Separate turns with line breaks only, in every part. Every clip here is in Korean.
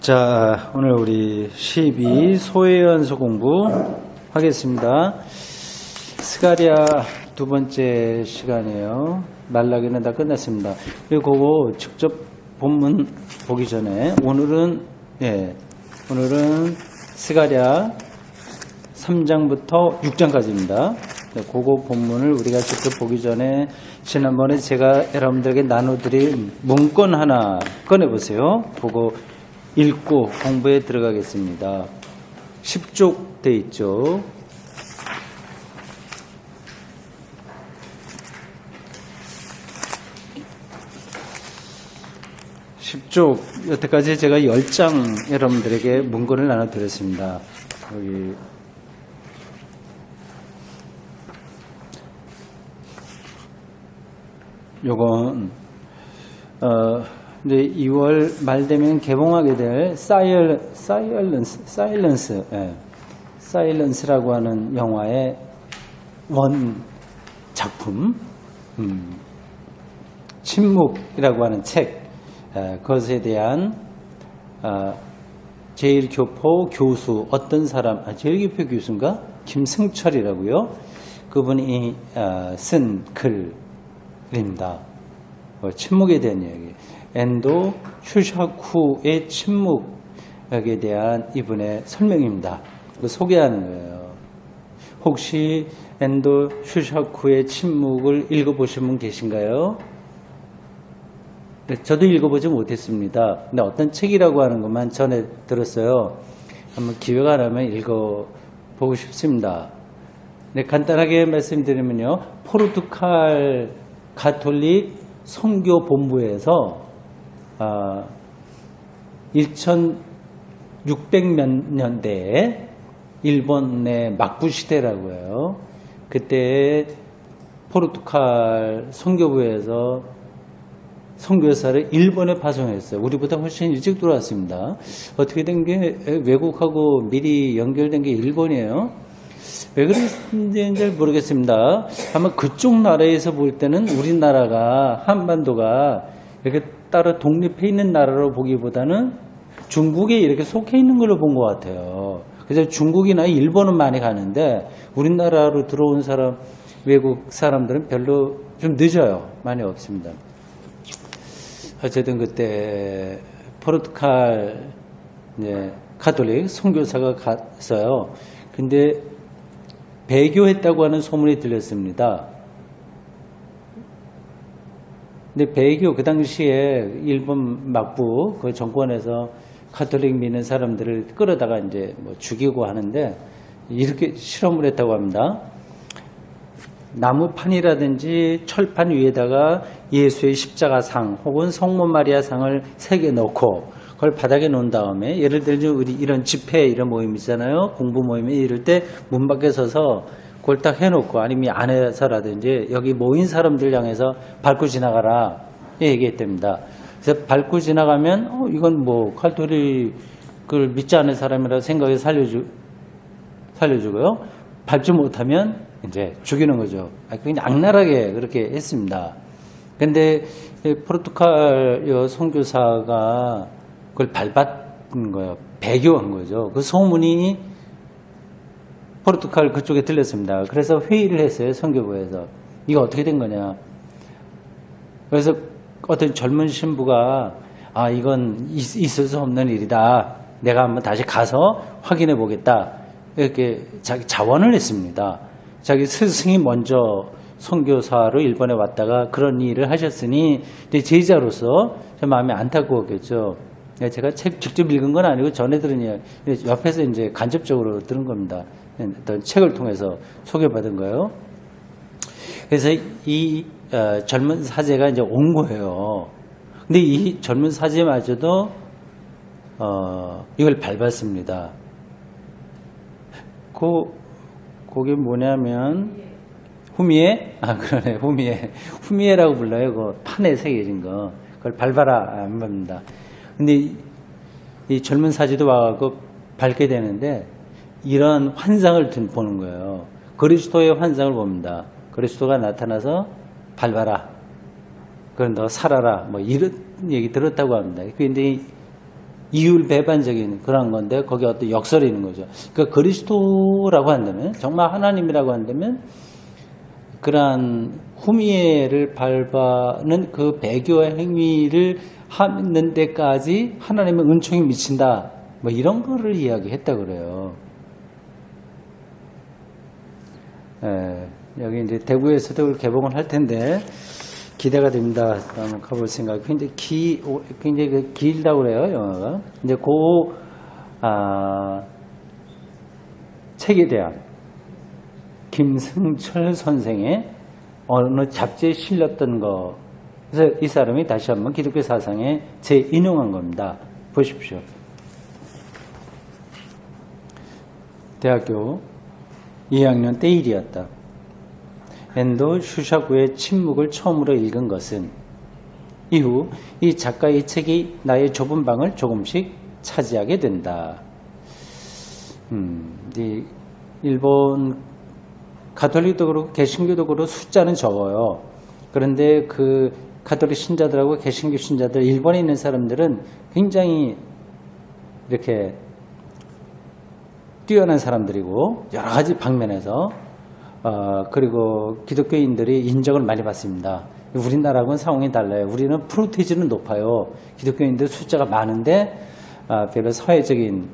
자, 오늘 우리 12 소외연소 공부 하겠습니다. 스가랴 두 번째 시간이에요. 말라기는 다 끝났습니다. 그리고 그거 직접 본문 보기 전에 오늘은 스가랴 3장부터 6장까지입니다. 그거 본문을 우리가 직접 보기 전에 지난번에 제가 여러분들에게 나눠드린 문건 하나 꺼내보세요. 그거 읽고 공부에 들어가겠습니다. 10쪽 돼 있죠. 여태까지 제가 10장 여러분들에게 문건을 나눠드렸습니다. 여기 요건 이제 2월 말 되면 개봉하게 될 사일런스라고 하는 영화의 원 작품, 침묵이라고 하는 책, 그것에 대한 제1교포 교수 어떤 사람, 제1교포 교수인가? 김승철이라고요. 그분이 쓴 글입니다. 침묵에 대한 이야기. 엔도 슈샤쿠의 침묵에 대한 이분의 설명입니다. 소개하는 거예요. 혹시 엔도 슈샤쿠의 침묵을 읽어보신 분 계신가요? 네, 저도 읽어보지 못했습니다. 근데 어떤 책이라고 하는 것만 전에 들었어요. 한번 기회가 나면 읽어보고 싶습니다. 네, 간단하게 말씀드리면요. 포르투갈 가톨릭 선교본부에서 1600몇 년대에 일본의 막부 시대라고 해요. 그때 포르투갈 선교부에서 선교사를 일본에 파송했어요. 우리보다 훨씬 일찍 들어왔습니다. 어떻게 된 게 외국하고 미리 연결된 게 일본이에요. 왜 그런지는 잘 모르겠습니다. 아마 그쪽 나라에서 볼 때는 우리나라가 한반도가 이렇게 따로 독립해 있는 나라로 보기보다는 중국에 이렇게 속해 있는 걸로 본 것 같아요. 그래서 중국이나 일본은 많이 가는데 우리나라로 들어온 사람, 외국 사람들은 별로 좀 늦어요. 많이 없습니다. 어쨌든 그때 포르투갈 가톨릭 선교사가 갔어요. 근데 배교했다고 하는 소문이 들렸습니다. 근데 배교 그 당시에 일본 막부 그 정권에서 가톨릭 믿는 사람들을 끌어다가 이제 뭐 죽이고 하는데 이렇게 실험을 했다고 합니다. 나무판이라든지 철판 위에다가 예수의 십자가상 혹은 성모 마리아 상을 새겨 넣고 그걸 바닥에 놓은 다음에 예를 들면 우리 이런 집회 이런 모임 있잖아요. 공부 모임에 이럴 때 문 밖에 서서 그걸 딱 해놓고 아니면 안에서라든지 여기 모인 사람들 향해서 밟고 지나가라 얘기했답니다. 그래서 밟고 지나가면 이건 뭐 가톨릭을 믿지 않는 사람이라 생각해서 살려주고요. 밟지 못하면 이제 죽이는 거죠. 그냥 악랄하게 그렇게 했습니다. 근데 포르투갈 선교사가 그걸 밟았던 거예요. 배교한 거죠. 그 소문이 포르투갈 그쪽에 들렸습니다. 그래서 회의를 했어요. 선교부에서. 이거 어떻게 된 거냐. 그래서 어떤 젊은 신부가 이건 있을 수 없는 일이다. 내가 한번 다시 가서 확인해 보겠다. 이렇게 자기 자원을 했습니다. 자기 스승이 먼저 선교사로 일본에 왔다가 그런 일을 하셨으니 제자로서 좀 마음이 안타까웠겠죠. 제가 책 직접 읽은 건 아니고 전에 들은 이야기, 옆에서 이제 간접적으로 들은 겁니다. 어떤 책을 통해서 소개받은 거예요. 그래서 이 젊은 사제가 이제 온 거예요. 근데 이 젊은 사제마저도 이걸 밟았습니다. 그게 뭐냐면 후미에? 그러네. 후미에라고 불러요. 그 판에 새겨진 거. 그걸 밟아라 안 밟는다. 근데 이 젊은 사제도 와서 밟게 되는데 이런 환상을 보는 거예요. 그리스도의 환상을 봅니다. 그리스도가 나타나서 밟아라. 그건 너 살아라. 뭐 이런 얘기 들었다고 합니다. 근데 이율배반적인 그런 건데 거기에 어떤 역설이 있는 거죠. 그러니까 그리스도라고 한다면, 정말 하나님이라고 한다면 그러한 후미에를 밟아는 그 배교의 행위를 하는 데까지 하나님의 은총이 미친다, 뭐 이런 거를 이야기했다 그래요. 여기 이제 대구에서도 개봉을 할 텐데 기대가 됩니다. 한번 가볼 생각. 굉장히 길다고 그래요, 영화가. 이제 책에 대한 김승철 선생의 어느 잡지에 실렸던 거. 그래서 이 사람이 다시 한번 기독교 사상에 재인용한 겁니다. 보십시오. 대학교 2학년 때 일이었다. 앤도 슈샤구의 침묵을 처음으로 읽은 것은 이후 이 작가의 책이 나의 좁은 방을 조금씩 차지하게 된다. 일본 가톨릭도 그렇고 개신교도 그렇고 숫자는 적어요. 그런데 그 가톨릭 신자들하고 개신교 신자들, 일본에 있는 사람들은 굉장히 이렇게 뛰어난 사람들이고 여러 가지 방면에서 그리고 기독교인들이 인정을 많이 받습니다. 우리나라하고는 상황이 달라요. 우리는 프로테이지는 높아요. 기독교인들 숫자가 많은데 별로 사회적인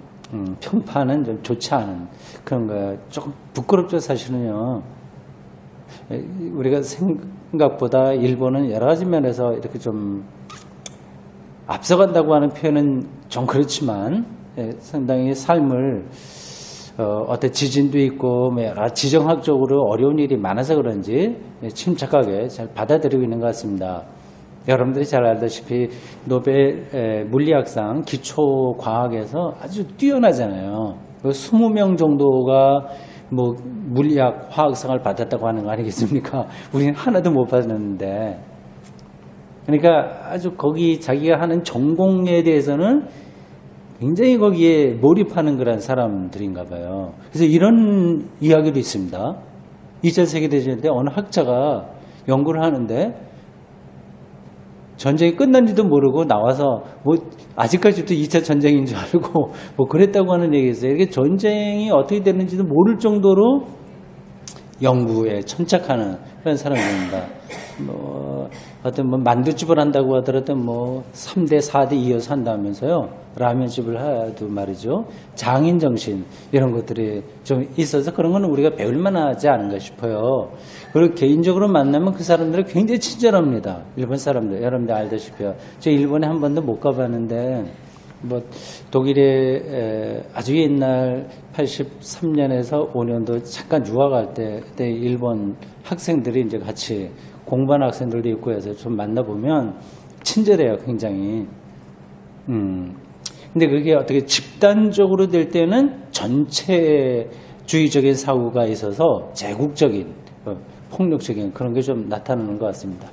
평판은 좀 좋지 않은 그런 거. 조금 부끄럽죠, 사실은요. 우리가 생각보다 일본은 여러 가지 면에서 이렇게 좀 앞서간다고 하는 표현은 좀 그렇지만 상당히 삶을 어떤 지진도 있고 지정학적으로 어려운 일이 많아서 그런지 침착하게 잘 받아들이고 있는 것 같습니다. 여러분들이 잘 알다시피 노벨 물리학상 기초과학에서 아주 뛰어나잖아요. 20명 정도가 뭐 물리학, 화학상을 받았다고 하는 거 아니겠습니까? 우리는 하나도 못 받았는데. 그러니까 아주 거기 자기가 하는 전공에 대해서는 굉장히 거기에 몰입하는 그런 사람들인가 봐요. 그래서 이런 이야기도 있습니다. 2차 세계대전 때 어느 학자가 연구를 하는데 전쟁이 끝난지도 모르고 나와서 뭐 아직까지도 2차 전쟁인 줄 알고 뭐 그랬다고 하는 얘기가 있어요. 이게 전쟁이 어떻게 되는지도 모를 정도로 연구에 천착하는 그런 사람입니다. 뭐 어떤 뭐 만두집을 한다고 하더라도 뭐 3대 4대 이어서 한다면서요. 라면집을 해도 말이죠. 장인 정신 이런 것들이 좀 있어서 그런 거는 우리가 배울 만하지 않은가 싶어요. 그리고 개인적으로 만나면 그 사람들은 굉장히 친절합니다. 일본 사람들. 여러분들 알다시피요. 저 일본에 한 번도 못 가봤는데 뭐 독일에 아주 옛날 83년에서 5년도 잠깐 유학할 때 그때 일본 학생들이 이제 같이 공부하는 학생들도 있고 해서 좀 만나보면 친절해요, 굉장히. 근데 그게 어떻게 집단적으로 될 때는 전체주의적인 사고가 있어서 제국적인 폭력적인 그런 게 좀 나타나는 것 같습니다.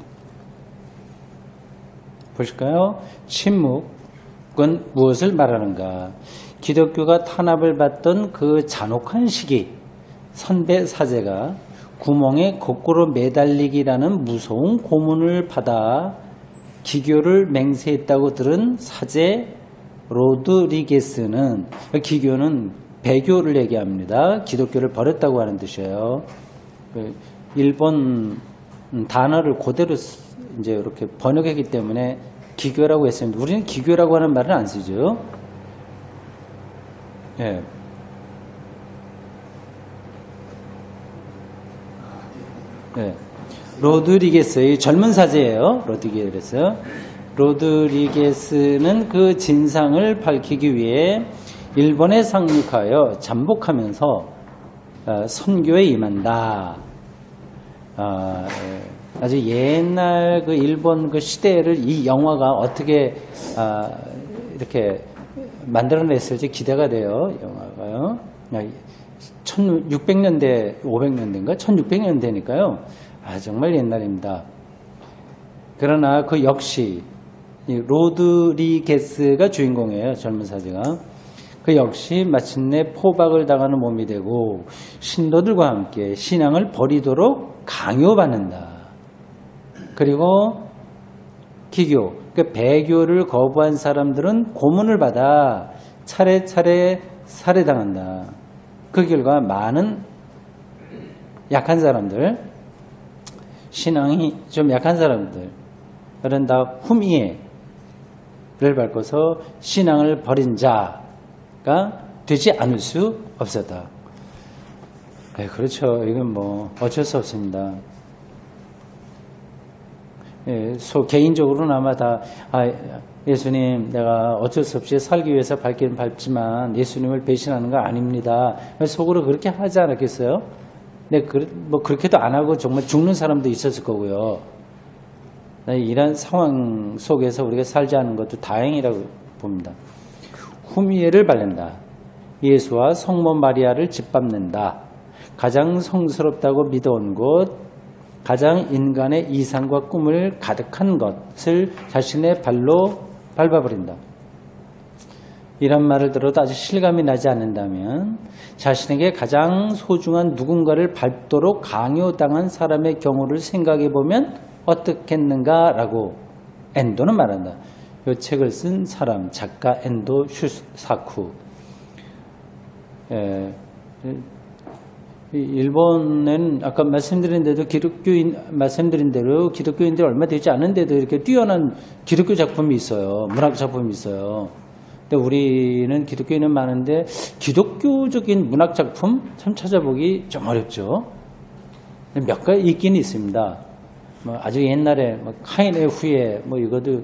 보실까요? 침묵은 무엇을 말하는가? 기독교가 탄압을 받던 그 잔혹한 시기, 선배사제가 구멍에 거꾸로 매달리기라는 무서운 고문을 받아 기교를 맹세했다고 들은 사제 로드리게스는, 기교는 배교를 얘기합니다. 기독교를 버렸다고 하는 뜻이에요. 일본 단어를 그대로 이제 이렇게 번역했기 때문에 기교라고 했습니다. 우리는 기교라고 하는 말은 안 쓰죠. 예. 네. 로드리게스의 젊은 사제예요. 로드리게스는 그 진상을 밝히기 위해 일본에 상륙하여 잠복하면서 선교에 임한다. 아주 옛날 그 일본 그 시대를 이 영화가 어떻게 이렇게 만들어냈을지 기대가 돼요. 영화가요. 1600년대, 500년대인가? 1600년대니까요. 정말 옛날입니다. 그러나 그 역시 로드리게스가 주인공이에요. 젊은 사제가. 그 역시 마침내 포박을 당하는 몸이 되고 신도들과 함께 신앙을 버리도록 강요받는다. 그리고 기교, 그 배교를 거부한 사람들은 고문을 받아 차례차례 살해당한다. 그 결과 많은 약한 사람들, 신앙이 좀 약한 사람들, 그런 다 후미에를 밟고서 신앙을 버린 자가 되지 않을 수 없었다. 네, 그렇죠. 이건 뭐 어쩔 수 없습니다. 예, 개인적으로는 아마 다 예수님 내가 어쩔 수 없이 살기 위해서 밟기는 밟지만 예수님을 배신하는 거 아닙니다. 속으로 그렇게 하지 않았겠어요? 네, 뭐 그렇게도 안 하고 정말 죽는 사람도 있었을 거고요. 이런 상황 속에서 우리가 살지 않은 것도 다행이라고 봅니다. 후미에를 바른다. 예수와 성모 마리아를 짓밟는다. 가장 성스럽다고 믿어온 곳, 가장 인간의 이상과 꿈을 가득한 것을 자신의 발로 밟아버린다. 이런 말을 들어도 아주 실감이 나지 않는다면 자신에게 가장 소중한 누군가를 밟도록 강요당한 사람의 경우를 생각해 보면 어떻겠는가라고 엔도는 말한다. 이 책을 쓴 사람, 작가 엔도 슈사쿠. 일본은 아까 말씀드린 대로 기독교인들 얼마 되지 않은데도 이렇게 뛰어난 기독교 작품이 있어요. 문학 작품이 있어요. 근데 우리는 기독교인은 많은데 기독교적인 문학 작품 참 찾아보기 좀 어렵죠. 몇 가지 있긴 있습니다. 뭐 아주 옛날에 뭐 카인의 후예 뭐 이것도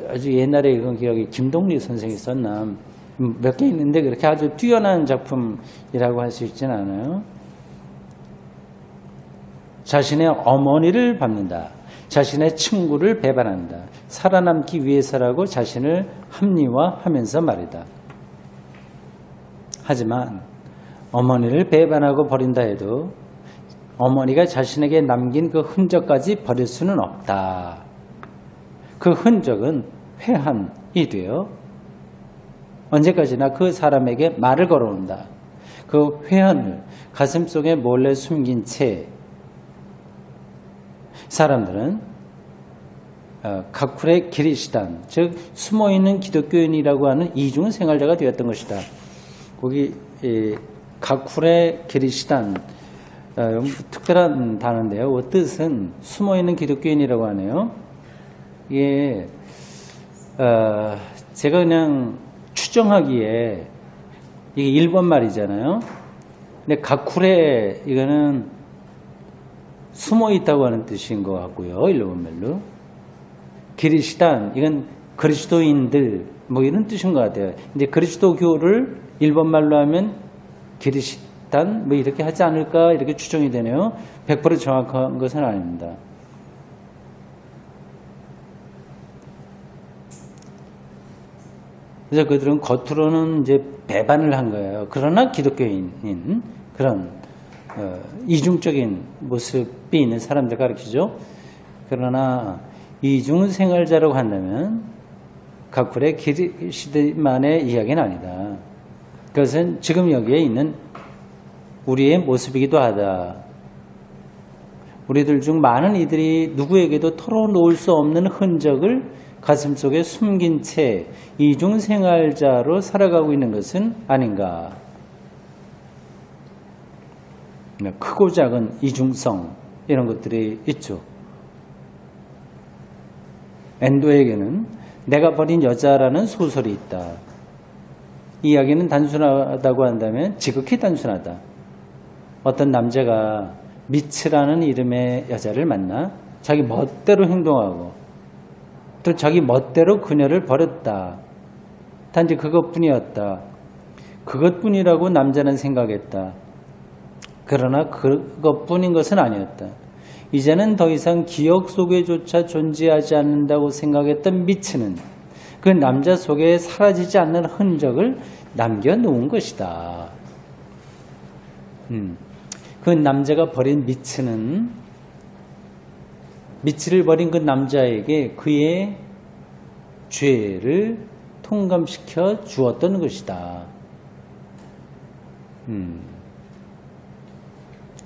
아주 옛날에 이건 기억이 김동리 선생이 썼나 몇 개 있는데 그렇게 아주 뛰어난 작품이라고 할 수 있지는 않아요. 자신의 어머니를 밟는다. 자신의 친구를 배반한다. 살아남기 위해서라고 자신을 합리화하면서 말이다. 하지만 어머니를 배반하고 버린다 해도 어머니가 자신에게 남긴 그 흔적까지 버릴 수는 없다. 그 흔적은 회한이 되어 언제까지나 그 사람에게 말을 걸어온다. 그 회한을 가슴속에 몰래 숨긴 채 사람들은 가쿠레 기리시단, 즉 숨어있는 기독교인이라고 하는 이중 생활자가 되었던 것이다. 거기 가쿠레 기리시단 특별한 단어인데요. 그 뜻은 숨어있는 기독교인이라고 하네요. 이게 제가 그냥 추정하기에 이게 일본 말이잖아요. 근데 가쿠레 이거는 숨어 있다고 하는 뜻인 것 같고요. 일본 말로. 기리시단 이건 그리스도인들 뭐 이런 뜻인 것 같아요. 이제 그리스도교를 일본 말로 하면 기리시단 뭐 이렇게 하지 않을까 이렇게 추정이 되네요. 100% 정확한 것은 아닙니다. 그래서 그들은 겉으로는 이제 배반을 한 거예요. 그러나 기독교인인 그런 이중적인 모습이 있는 사람들 가르치죠. 그러나 이중 생활자라고 한다면 가쿠레 기리시드만의 이야기는 아니다. 그것은 지금 여기에 있는 우리의 모습이기도 하다. 우리들 중 많은 이들이 누구에게도 털어놓을 수 없는 흔적을 가슴속에 숨긴 채 이중 생활자로 살아가고 있는 것은 아닌가. 크고 작은 이중성 이런 것들이 있죠. 엔도에게는 내가 버린 여자라는 소설이 있다. 이야기는 단순하다고 한다면 지극히 단순하다. 어떤 남자가 미츠라는 이름의 여자를 만나 자기 멋대로 행동하고 또 자기 멋대로 그녀를 버렸다. 단지 그것뿐이었다. 그것뿐이라고 남자는 생각했다. 그러나 그것뿐인 것은 아니었다. 이제는 더 이상 기억 속에조차 존재하지 않는다고 생각했던 미츠는 그 남자 속에 사라지지 않는 흔적을 남겨놓은 것이다. 그 남자가 버린 미츠를 버린 그 남자에게 그의 죄를 통감시켜 주었던 것이다.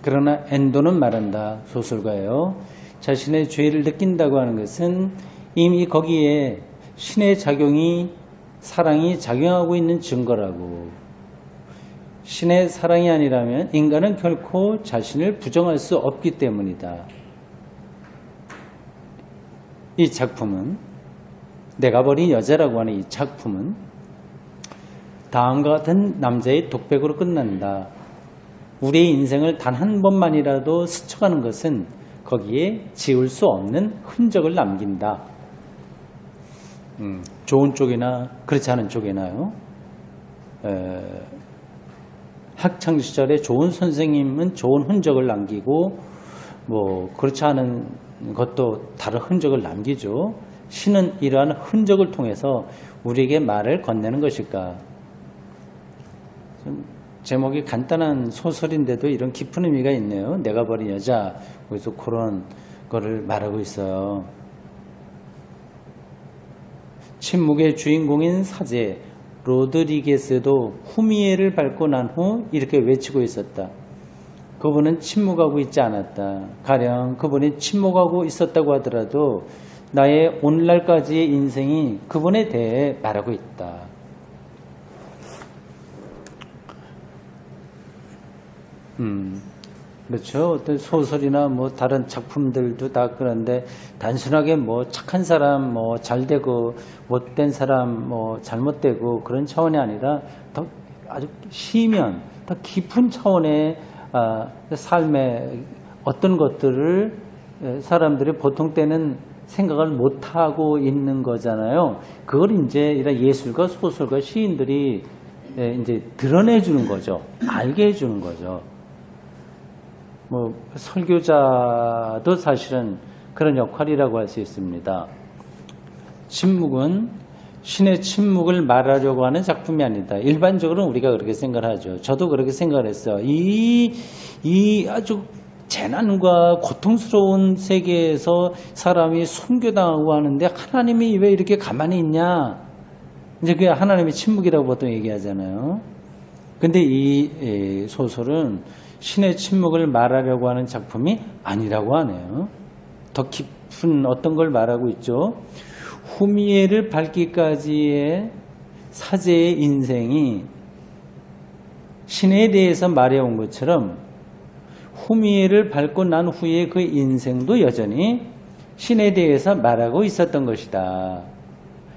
그러나 엔도는 말한다. 소설가예요. 자신의 죄를 느낀다고 하는 것은 이미 거기에 신의 작용이, 사랑이 작용하고 있는 증거라고. 신의 사랑이 아니라면 인간은 결코 자신을 부정할 수 없기 때문이다. 이 작품은, 내가 버린 여자라고 하는 이 작품은 다음과 같은 남자의 독백으로 끝난다. 우리의 인생을 단 한 번만이라도 스쳐가는 것은 거기에 지울 수 없는 흔적을 남긴다. 좋은 쪽이나 그렇지 않은 쪽이나요. 학창시절에 좋은 선생님은 좋은 흔적을 남기고 뭐 그렇지 않은 것도 다른 흔적을 남기죠. 신은 이러한 흔적을 통해서 우리에게 말을 건네는 것일까. 좀 제목이 간단한 소설인데도 이런 깊은 의미가 있네요. 내가 버린 여자, 거기서 그런 거를 말하고 있어요. 침묵의 주인공인 사제 로드리게스도 후미에를 밟고 난 후 이렇게 외치고 있었다. 그분은 침묵하고 있지 않았다. 가령 그분이 침묵하고 있었다고 하더라도 나의 오늘날까지의 인생이 그분에 대해 말하고 있다. 그렇죠. 어떤 소설이나 뭐 다른 작품들도 다 그런데 단순하게 뭐 착한 사람 뭐 잘되고 못된 사람 뭐 잘못되고 그런 차원이 아니라 더 아주 심연, 더 깊은 차원의 삶의 어떤 것들을 사람들이 보통 때는 생각을 못하고 있는 거잖아요. 그걸 이제 이런 예술가, 소설가, 시인들이 이제 드러내주는 거죠. 알게 해주는 거죠. 뭐 설교자도 사실은 그런 역할이라고 할 수 있습니다. 침묵은 신의 침묵을 말하려고 하는 작품이 아니다. 일반적으로 우리가 그렇게 생각을 하죠. 저도 그렇게 생각을 했어요. 이 아주 재난과 고통스러운 세계에서 사람이 순교당하고 하는데 하나님이 왜 이렇게 가만히 있냐? 이제 그게 하나님의 침묵이라고 보통 얘기하잖아요. 근데 이 소설은 신의 침묵을 말하려고 하는 작품이 아니라고 하네요. 더 깊은 어떤 걸 말하고 있죠. 후미에를 밟기까지의 사제의 인생이 신에 대해서 말해온 것처럼 후미에를 밟고 난 후에 그 인생도 여전히 신에 대해서 말하고 있었던 것이다.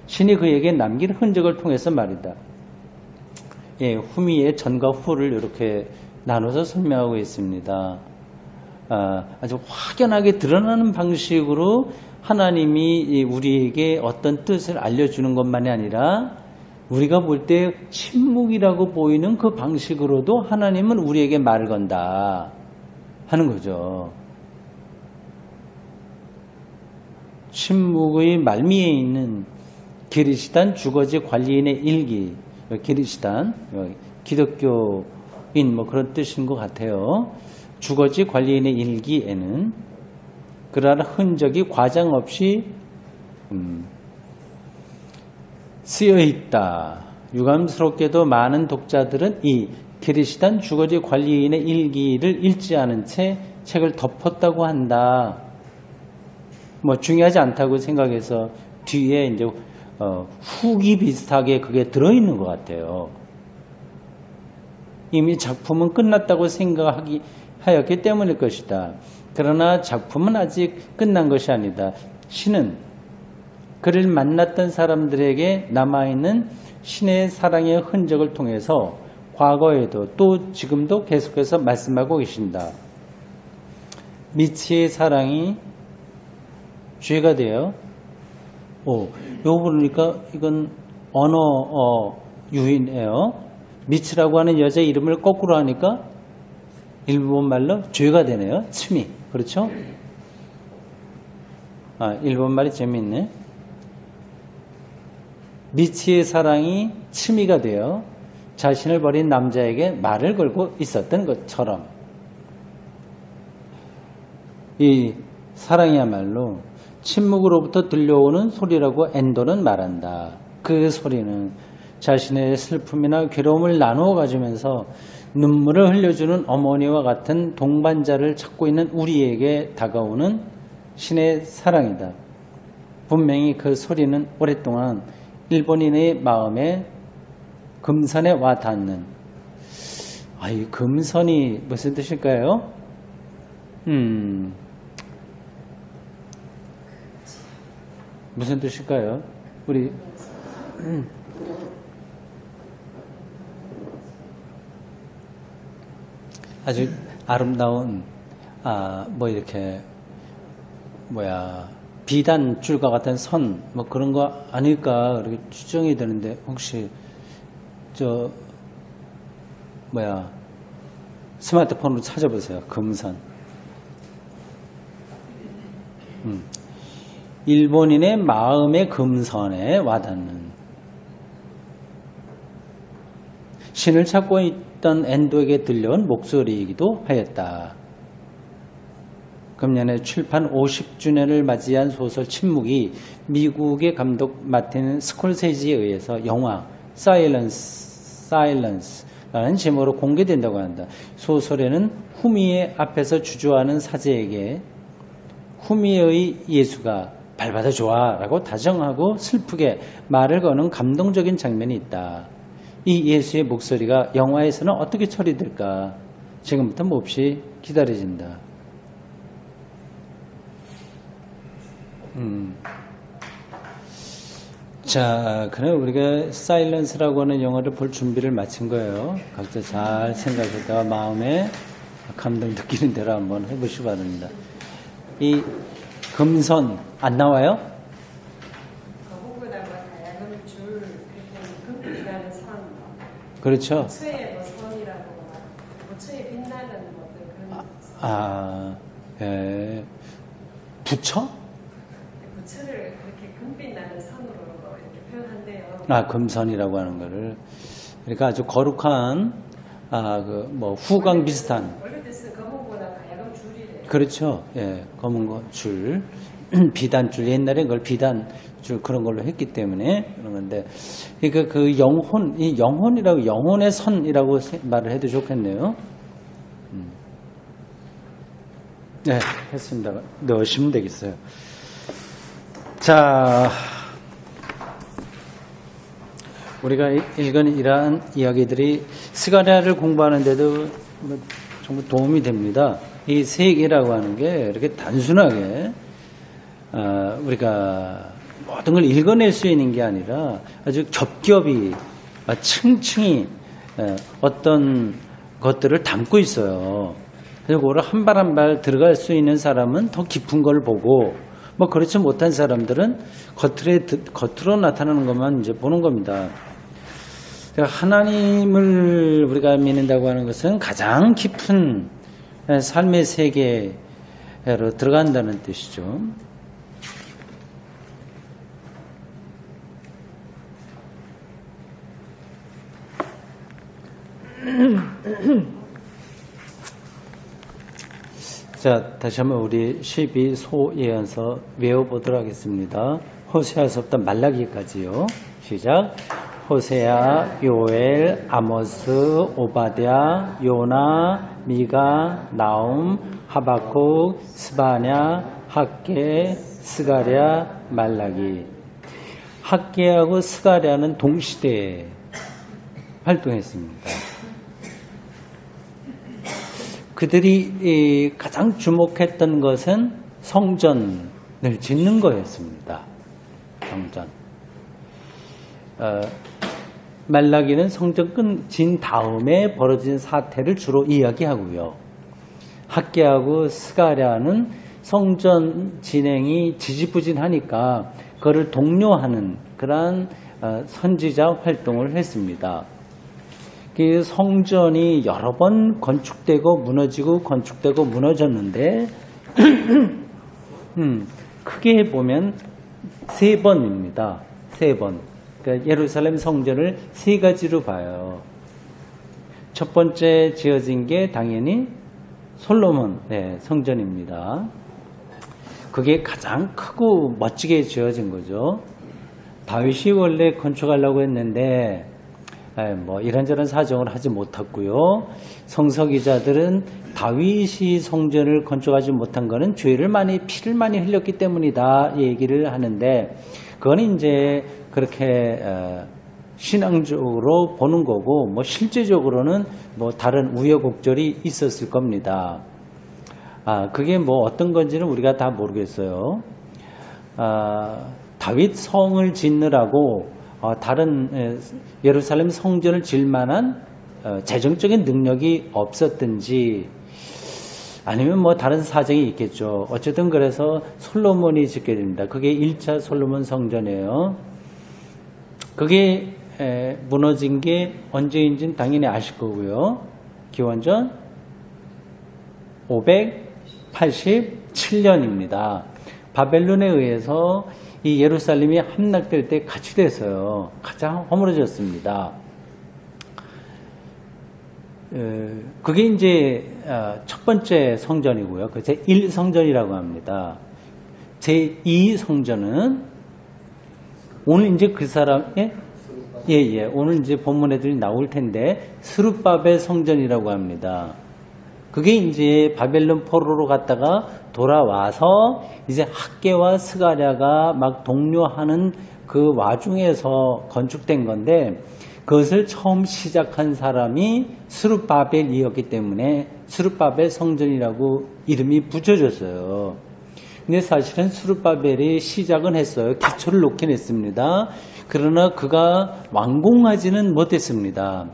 신이 그에게 남긴 흔적을 통해서 말이다. 예, 후미의 전과 후를 이렇게 나눠서 설명하고 있습니다. 아주 확연하게 드러나는 방식으로 하나님이 우리에게 어떤 뜻을 알려주는 것만이 아니라 우리가 볼 때 침묵이라고 보이는 그 방식으로도 하나님은 우리에게 말을 건다 하는 거죠. 침묵의 말미에 있는 게르시단 주거지 관리인의 일기, 게르시단 기독교인 뭐 그런 뜻인 것 같아요. 주거지 관리인의 일기에는 그러한 흔적이 과장 없이 쓰여 있다. 유감스럽게도 많은 독자들은 이 게르시단 주거지 관리인의 일기를 읽지 않은 채 책을 덮었다고 한다. 뭐 중요하지 않다고 생각해서 뒤에 이제 후기 비슷하게 그게 들어있는 것 같아요. 이미 작품은 끝났다고 생각하였기 때문일 것이다. 그러나 작품은 아직 끝난 것이 아니다. 신은 그를 만났던 사람들에게 남아있는 신의 사랑의 흔적을 통해서 과거에도 또 지금도 계속해서 말씀하고 계신다. 미치의 사랑이 죄가 되어 요거 보니까 이건 언어 유인이에요. 미치라고 하는 여자 이름을 거꾸로 하니까 일본말로 죄가 되네요. 츠미. 그렇죠? 일본말이 재미있네. 미치의 사랑이 츠미가 되어 자신을 버린 남자에게 말을 걸고 있었던 것처럼 이 사랑이야말로 침묵으로부터 들려오는 소리라고 엔도는 말한다. 그 소리는 자신의 슬픔이나 괴로움을 나누어 가지면서 눈물을 흘려주는 어머니와 같은 동반자를 찾고 있는 우리에게 다가오는 신의 사랑이다. 분명히 그 소리는 오랫동안 일본인의 마음에 금선에 와 닿는. 이 금선이 무슨 뜻일까요? 무슨 뜻일까요? 우리 아주 아름다운 이렇게 비단줄과 같은 선 그런 거 아닐까 그렇게 추정이 되는데, 혹시 스마트폰으로 찾아보세요. 금선. 일본인의 마음의 금선에 와닿는. 신을 찾고 있던 엔도에게 들려온 목소리이기도 하였다. 금년에 출판 50주년을 맞이한 소설 침묵이 미국의 감독 마틴 스콜세지에 의해서 영화 Silence라는 제목으로 공개된다고 한다. 소설에는 후미의 앞에서 주저하는 사제에게 후미의 예수가 밟아도 좋아 라고 다정하고 슬프게 말을 거는 감동적인 장면이 있다. 이 예수의 목소리가 영화에서는 어떻게 처리될까? 지금부터 몹시 기다려진다. 자, 그럼 우리가 사일런스라고 하는 영화를 볼 준비를 마친 거예요. 각자 잘 생각했다가 마음에 감동 느끼는 대로 한번 해보시기 바랍니다. 이 금선 안 나와요?
거북보다 다양한 줄, 금빛나는 선.
그렇죠.
부처의 선이라고, 부처의 빛나는 그런.
예. 부처?
부처를 그렇게 금빛나는 선으로 이렇게 표현한대요.
금선이라고 하는 거를. 그러니까 아주 거룩한, 후광 비슷한.
원래 뜻은 거북보다 다양한 줄이래요.
그렇죠. 예, 검은 거, 줄. 비단줄. 옛날에 그걸 비단줄 그런 걸로 했기 때문에 그런 건데. 그러니까 그 영혼, 이 영혼이라고, 영혼의 선이라고 말을 해도 좋겠네요. 네, 했습니다. 넣으시면 되겠어요. 자, 우리가 읽은 이러한 이야기들이 스가랴를 공부하는데도 정말 도움이 됩니다. 이 세계라고 하는 게 이렇게 단순하게 우리가 모든 걸 읽어낼 수 있는 게 아니라 아주 겹겹이 층층이 어떤 것들을 담고 있어요. 그래서 그걸 한 발 한 발 들어갈 수 있는 사람은 더 깊은 걸 보고, 그렇지 못한 사람들은 겉으로 나타나는 것만 이제 보는 겁니다. 하나님을 우리가 믿는다고 하는 것은 가장 깊은 삶의 세계로 들어간다는 뜻이죠. 자, 다시 한번 우리 12소예언서 외워보도록 하겠습니다. 호세아서부터 말라기까지요. 시작. 호세아, 요엘, 아모스, 오바댜, 요나, 미가, 나움, 하박국, 스바냐, 학개, 스가랴, 말라기. 학개하고 스가랴는 동시대에 활동했습니다. 그들이 가장 주목했던 것은 성전을 짓는 거였습니다. 성전. 말라기는 성전 끝진 다음에 벌어진 사태를 주로 이야기하고요. 학개하고 스가랴는 성전 진행이 지지부진하니까 그거를 독려하는 그러한 선지자 활동을 했습니다. 그 성전이 여러 번 건축되고 무너지고 건축되고 무너졌는데 크게 보면 3번입니다. 3번. 그러니까 예루살렘 성전을 3가지로 봐요. 첫 번째 지어진 게 당연히 솔로몬 성전입니다. 그게 가장 크고 멋지게 지어진 거죠. 다윗이 원래 건축하려고 했는데 뭐 이런저런 사정을 하지 못했고요. 성서기자들은 다윗이 성전을 건축하지 못한 것은 피를 많이 흘렸기 때문이다 얘기를 하는데, 그건 이제 그렇게 신앙적으로 보는 거고, 뭐 실제적으로는 뭐 다른 우여곡절이 있었을 겁니다. 그게 뭐 어떤 건지는 우리가 다 모르겠어요. 다윗 성을 짓느라고 다른 예루살렘 성전을 질 만한 재정적인 능력이 없었든지, 아니면 뭐 다른 사정이 있겠죠. 어쨌든 그래서 솔로몬이 짓게 됩니다. 그게 1차 솔로몬 성전이에요. 그게 무너진 게 언제인지는 당연히 아실 거고요. 기원전 587년입니다. 바벨론에 의해서 이 예루살렘이 함락될 때 같이 됐어요. 가장 허물어졌습니다. 그게 이제 첫 번째 성전이고요. 그 제1성전이라고 합니다. 제2성전은 오늘 이제 그 사람의 오늘 이제 본문에들이 나올 텐데 스룹바벨 성전이라고 합니다. 그게 이제 바벨론 포로로 갔다가 돌아와서 이제 학개와 스가랴가 막 독려하는 그 와중에서 건축된 건데, 그것을 처음 시작한 사람이 스룹바벨이었기 때문에 스룹바벨 성전이라고 이름이 붙여졌어요. 근데 사실은 스룹바벨이 시작은 했어요. 기초를 놓긴 했습니다. 그러나 그가 완공하지는 못했습니다.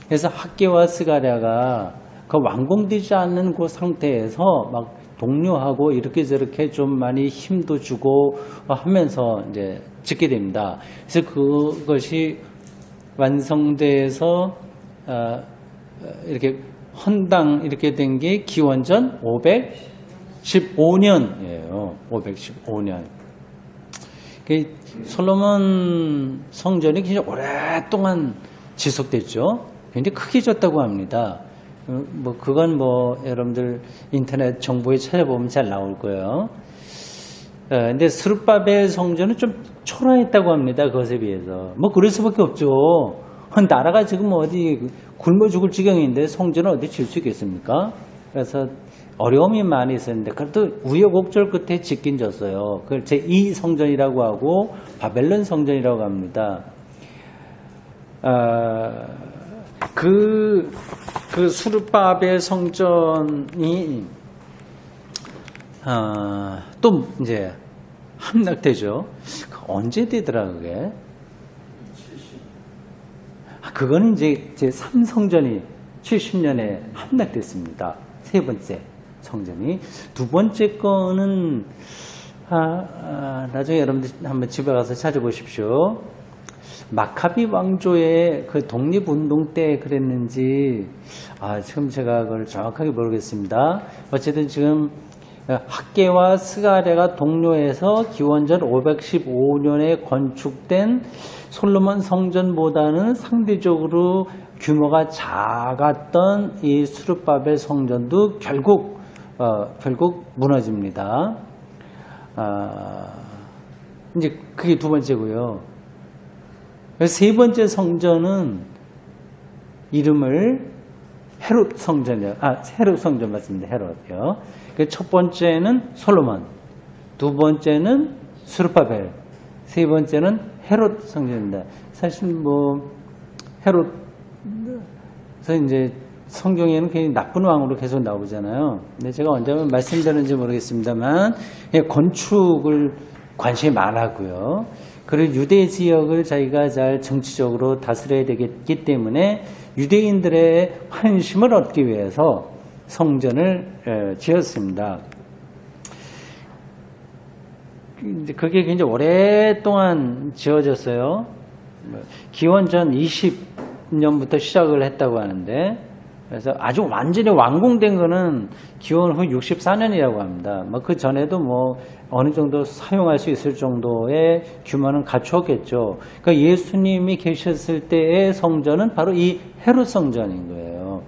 그래서 학개와 스가랴가 그 완공되지 않는 그 상태에서 막 독려하고 이렇게 저렇게 좀 많이 힘도 주고 하면서 이제 짓게 됩니다. 그래서 그것이 완성돼서 이렇게 헌당 이렇게 된 게 기원전 515년이에요. 515년. 솔로몬 성전이 굉장히 오랫동안 지속됐죠. 굉장히 크게 졌다고 합니다. 뭐 그건 뭐 여러분들 인터넷 정보에 찾아보면 잘 나올 거예요. 근데 스룹바벨 성전은 좀 초라했다고 합니다. 그것에 비해서. 뭐 그럴 수밖에 없죠. 나라가 지금 어디 굶어 죽을 지경인데 성전을 어디 질 수 있겠습니까? 그래서 어려움이 많이 있었는데 그래도 우여곡절 끝에 짓긴 졌어요. 그걸 제2성전이라고 하고 바벨론 성전이라고 합니다. 그 스룹바벨 성전이 또 이제 함락되죠. 언제 되더라 그게? 그거는 이제 제 3성전이 70년에 함락됐습니다. 세 번째 성전이. 두 번째 거는 나중에 여러분들 한번 집에 가서 찾아보십시오. 마카비 왕조의 그 독립운동 때 그랬는지 지금 제가 그걸 정확하게 모르겠습니다. 어쨌든 지금 학개와 스가랴가 동료해서 기원전 515년에 건축된 솔로몬 성전보다는 상대적으로 규모가 작았던 이 스룹바벨 성전도 결국 무너집니다. 이제 그게 두 번째고요. 세 번째 성전은 이름을 헤롯 성전이요. 헤롯 성전 맞습니다. 헤롯이요. 첫 번째는 솔로몬, 두 번째는 스룹바벨, 세 번째는 헤롯 성전입니다. 사실 뭐 헤롯, 그래서 이제 성경에는 굉장히 나쁜 왕으로 계속 나오잖아요. 근데 제가 언제 말씀드렸는지 모르겠습니다만 건축을 관심이 많았고요. 그리고 유대 지역을 자기가 잘 정치적으로 다스려야 되겠기 때문에 유대인들의 환심을 얻기 위해서 성전을 지었습니다. 그게 굉장히 오랫동안 지어졌어요. 기원전 20년부터 시작을 했다고 하는데, 그래서 아주 완전히 완공된 거는 기원 후 64년이라고 합니다. 그 전에도 뭐 어느 정도 사용할 수 있을 정도의 규모는 갖추었겠죠. 그러니까 예수님이 계셨을 때의 성전은 바로 이 헤롯 성전인 거예요.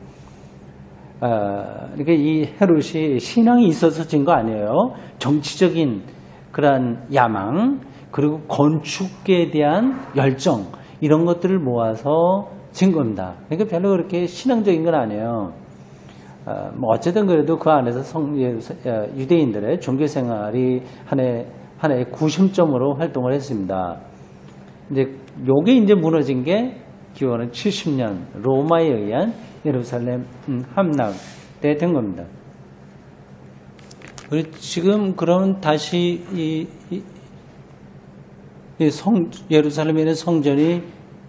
그러니까 이 헤롯이 신앙이 있어서 진 거 아니에요. 정치적인 그런 야망, 그리고 건축에 대한 열정, 이런 것들을 모아서 증거입니다. 그러니까 별로 그렇게 신앙적인 건 아니에요. 뭐 어쨌든 그래도 그 안에서 유대인들의 종교 생활이 하나의 구심점으로 활동을 했습니다. 이제 요게 이제 무너진 게 기원은 70년 로마에 의한 예루살렘 함락 때 된 겁니다. 그리고 지금 그럼 다시 예루살렘에 있는 성전이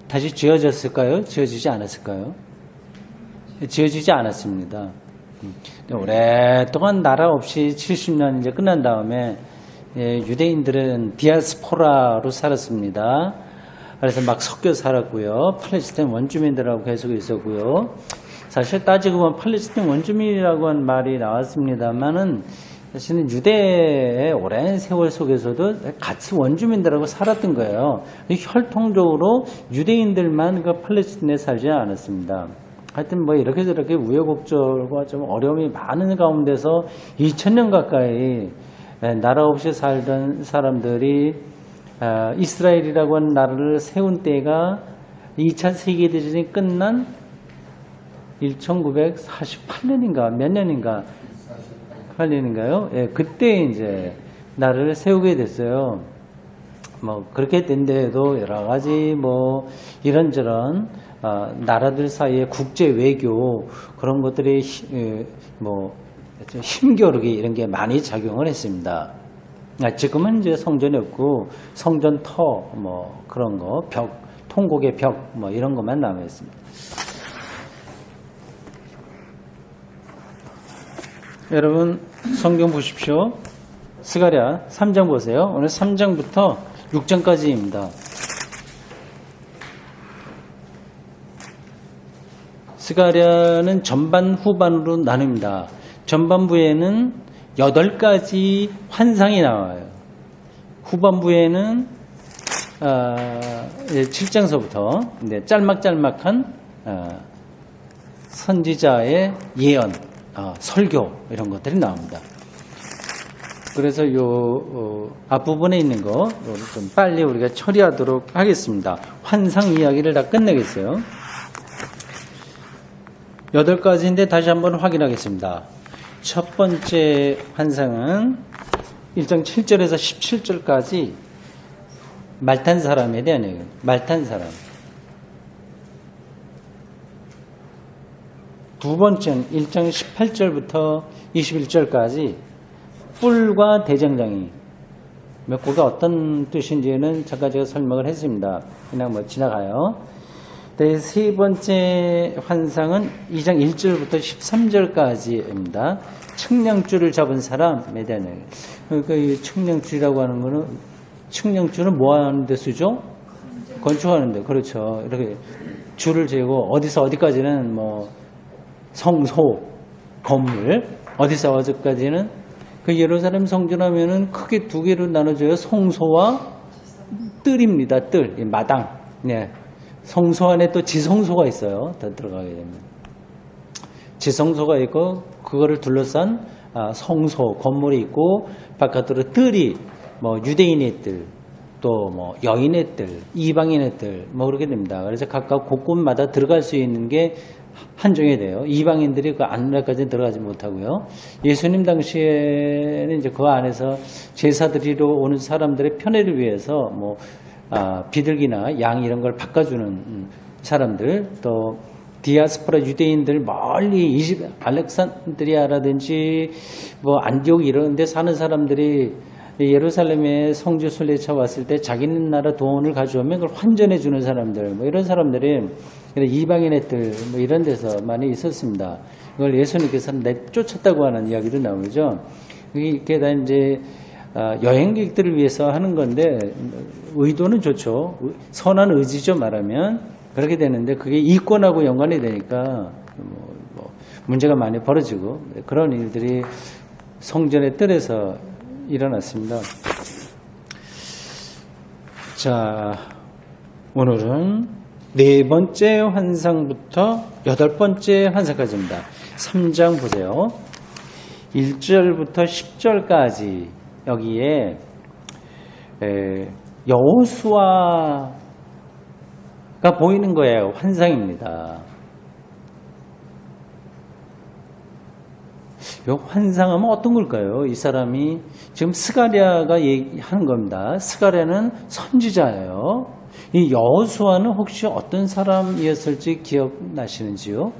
다시 지어졌을까요? 지어지지 않았을까요? 지어지지 않았습니다. 오랫동안 나라 없이 70년 이제 끝난 다음에 유대인들은 디아스포라로 살았습니다. 그래서 막 섞여 살았고요. 팔레스타인 원주민들하고 계속 있었고요. 사실 따지고 보면 팔레스타인 원주민이라고 한 말이 나왔습니다만은 사실은 유대의 오랜 세월 속에서도 같이 원주민들하고 살았던 거예요. 혈통적으로 유대인들만 그 팔레스타인에 살지 않았습니다. 하여튼 뭐 이렇게 저렇게 우여곡절과 좀 어려움이 많은 가운데서 2000년 가까이 나라 없이 살던 사람들이 이스라엘이라고 하는 나라를 세운 때가 2차 세계대전이 끝난 1948년인가 몇 년인가 8년인가요? 예, 그때 이제 나라를 세우게 됐어요. 뭐 그렇게 된 데에도 여러 가지 뭐 이런저런 나라들 사이의 국제 외교 그런 것들이 뭐 힘겨루기 이런 게 많이 작용을 했습니다. 지금은 이제 성전이 없고 성전 터 뭐 그런 거 벽 통곡의 벽 뭐 이런 것만 남아 있습니다. 여러분 성경 보십시오. 스가랴 3장 보세요. 오늘 3장부터 6장까지입니다. 스가랴는 전반 후반으로 나눕니다. 전반부에는 8가지 환상이 나와요. 후반부에는 7장서부터 짤막짤막한 선지자의 예언, 설교 이런 것들이 나옵니다. 그래서 앞부분에 있는 거 좀 빨리 우리가 처리하도록 하겠습니다. 환상 이야기를 다 끝내겠어요. 8가지인데 다시 한번 확인하겠습니다. 첫 번째 환상은 1장 7절에서 17절까지 말탄 사람에 대한 얘기예요. 말탄 사람. 두 번째는 1장 18절부터 21절까지 뿔과 대장장이. 그가 어떤 뜻인지는 잠깐 제가 설명을 했습니다. 그냥 뭐 지나가요. 세 번째 환상은 2장 1절부터 13절까지입니다. 측량줄을 잡은 사람에 대한 얘기. 그러니까 이 측량줄이라고 하는 거는 측량줄은 뭐 하는 데 쓰죠? 건축하는 데. 그렇죠. 이렇게 줄을 재고 어디서 어디까지는 뭐 성소, 건물, 어디서 어디까지는 그 예루살렘 성전하면은 크게 두 개로 나눠져요. 성소와 뜰입니다. 뜰, 마당. 네. 성소 안에 또 지성소가 있어요. 더 들어가게 되면. 지성소가 있고, 그거를 둘러싼 성소, 건물이 있고, 바깥으로 뜰이, 뭐, 유대인의 뜰, 또 뭐, 여인의 뜰, 이방인의 뜰, 뭐, 그렇게 됩니다. 그래서 각각 곳곳마다 들어갈 수 있는 게 한정이 돼요. 이방인들이 그 안에까지 들어가지 못하고요. 예수님 당시에는 이제 그 안에서 제사 드리러 오는 사람들의 편애를 위해서 뭐, 비둘기나 양 이런 걸 바꿔주는 사람들, 또 디아스포라 유대인들 멀리 알렉산드리아라든지 뭐 안디옥 이런 데 사는 사람들이 예루살렘에 성주 순례차 왔을 때 자기네 나라 돈을 가져오면 그걸 환전해 주는 사람들, 뭐 이런 사람들이 이방인 애들 뭐 이런 데서 많이 있었습니다. 이걸 예수님께서는 내쫓았다고 하는 이야기도 나오죠. 이게 다 이제 여행객들을 위해서 하는 건데 의도는 좋죠. 선한 의지죠 말하면. 그렇게 되는데 그게 이권하고 연관이 되니까 뭐 문제가 많이 벌어지고 그런 일들이 성전의 뜰에서 일어났습니다. 자, 오늘은 4번째 환상부터 8번째 환상까지입니다. 3장 보세요. 1절부터 10절까지 여기에 여호수아가 보이는 거예요. 환상입니다. 이 환상하면 어떤 걸까요? 이 사람이 지금 스가랴가 얘기하는 겁니다. 스가랴는 선지자예요. 이 여호수아는 혹시 어떤 사람이었을지 기억나시는지요?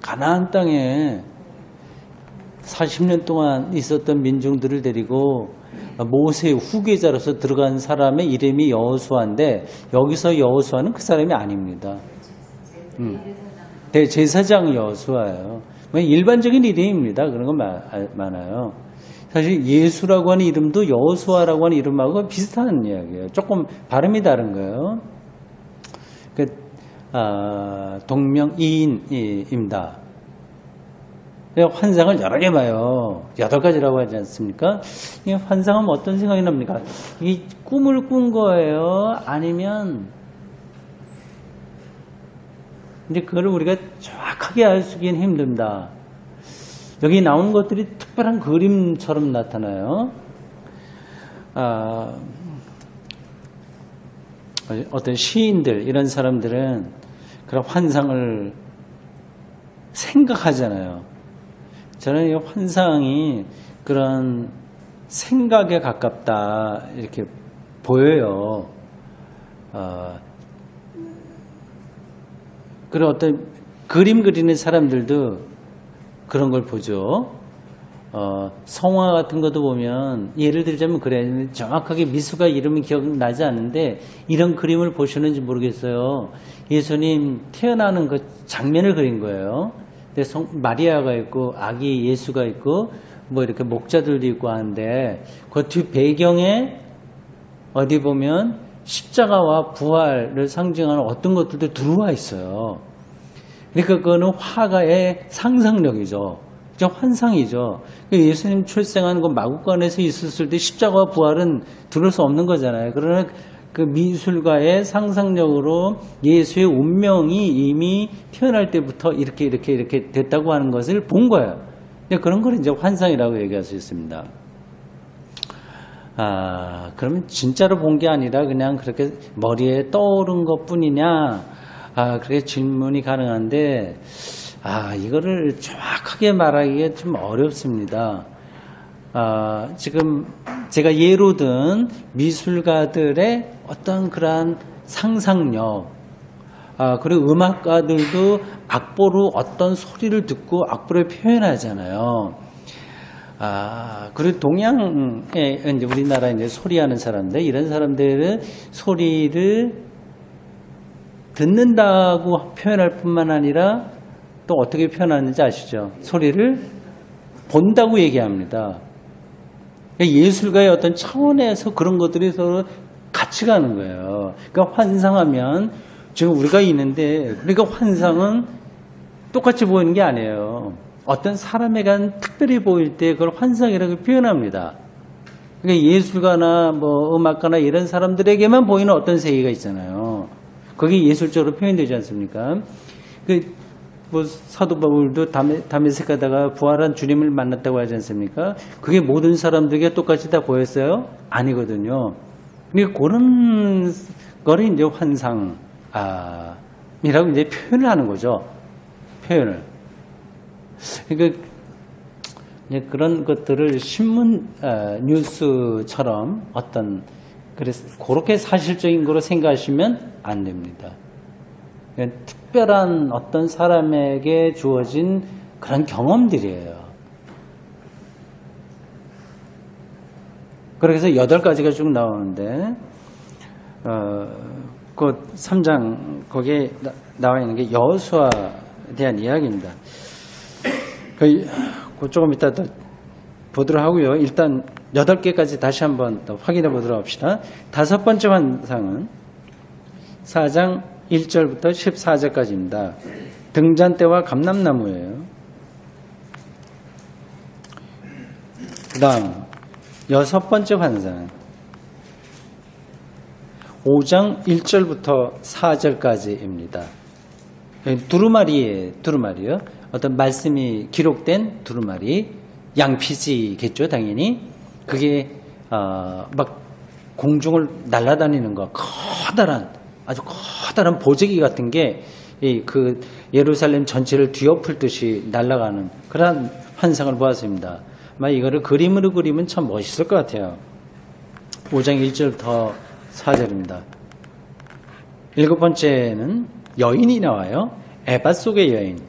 가나안 땅에 40년 동안 있었던 민중들을 데리고 모세의 후계자로서 들어간 사람의 이름이 여호수아인데, 여기서 여호수아는 그 사람이 아닙니다. 대제사장 여호수아예요. 일반적인 이름입니다. 그런 거 많아요. 사실 예수라고 하는 이름도 여호수아라고 하는 이름하고 비슷한 이야기예요. 조금 발음이 다른 거예요. 동명이인입니다. 환상을 여러 개 봐요. 8가지라고 하지 않습니까? 이 환상하면 어떤 생각이 납니까? 이 꿈을 꾼 거예요? 아니면 이제 그걸 우리가 정확하게 알 수 있기는 힘듭니다. 여기 나오는 것들이 특별한 그림처럼 나타나요. 어떤 시인들, 이런 사람들은 그런 환상을 생각하잖아요. 저는 이 환상이 그런 생각에 가깝다 이렇게 보여요. 그런 어떤 그림 그리는 사람들도 그런 걸 보죠. 성화 같은 것도 보면, 예를 들자면 그래, 정확하게 미수가 이름이 기억나지 않는데 이런 그림을 보시는지 모르겠어요. 예수님 태어나는 그 장면을 그린 거예요. 근데 마리아가 있고 아기 예수가 있고 뭐 이렇게 목자들도 있고 하는데, 그 뒤 배경에 어디 보면 십자가와 부활을 상징하는 어떤 것들도 들어와 있어요. 그러니까 그거는 화가의 상상력이죠. 환상이죠. 예수님 출생한 그 마구간에서 있었을 때 십자가와 부활은 들을 수 없는 거잖아요. 그러나 그 미술가의 상상력으로 예수의 운명이 이미 태어날 때부터 이렇게 됐다고 하는 것을 본 거예요. 그런 걸 이제 환상이라고 얘기할 수 있습니다. 그러면 진짜로 본 게 아니라 그냥 그렇게 머리에 떠오른 것 뿐이냐? 그렇게 질문이 가능한데, 이거를 정확하게 말하기가 좀 어렵습니다. 지금 제가 예로 든 미술가들의 어떤 그러한 상상력, 그리고 음악가들도 악보로 어떤 소리를 듣고 악보를 표현하잖아요. 그리고 동양에 이제 우리나라 이제 소리하는 사람들, 이런 사람들은 소리를 듣는다고 표현할 뿐만 아니라 또 어떻게 표현하는지 아시죠? 소리를 본다고 얘기합니다. 예술가의 어떤 차원에서 그런 것들이 서로 같이 가는 거예요. 그러니까 환상하면 지금 우리가 있는데, 그러니까 환상은 똑같이 보이는 게 아니에요. 어떤 사람에게 특별히 보일 때 그걸 환상이라고 표현합니다. 그러니까 예술가나 뭐 음악가나 이런 사람들에게만 보이는 어떤 세계가 있잖아요. 그게 예술적으로 표현되지 않습니까? 뭐 사도 바울도 다메섹 가다가 부활한 주님을 만났다고 하지 않습니까? 그게 모든 사람들에게 똑같이 다 보였어요? 아니거든요. 그러니까 그런 거를 이제 환상이라고 이제 표현을 하는 거죠. 표현을. 그러니까 그런 것들을 신문 뉴스처럼 어떤 그래서 그렇게 사실적인 거로 생각하시면 안 됩니다. 특별한 어떤 사람에게 주어진 그런 경험들이에요. 그래서 8가지가 쭉 나오는데, 그 3장 거기에 나와 있는 게 여호수아에 대한 이야기입니다. 그 조금 이따 더 보도록 하고요. 일단 8개까지 다시 한번 더 확인해 보도록 합시다. 5번째 환상은 4장 1절부터 14절까지입니다. 등잔대와 감람나무예요. 그 다음 6번째 환상 5장 1절부터 4절까지입니다. 두루마리요. 어떤 말씀이 기록된 두루마리, 양피지겠죠, 당연히. 그게 막 공중을 날아다니는 거, 아주 커다란 보재기 같은 게 그 예루살렘 전체를 뒤엎을 듯이 날아가는 그런 환상을 보았습니다. 아마 이거를 그림으로 그리면 참 멋있을 것 같아요. 5장 1절부터 4절입니다. 7번째는 여인이 나와요. 에바 속의 여인.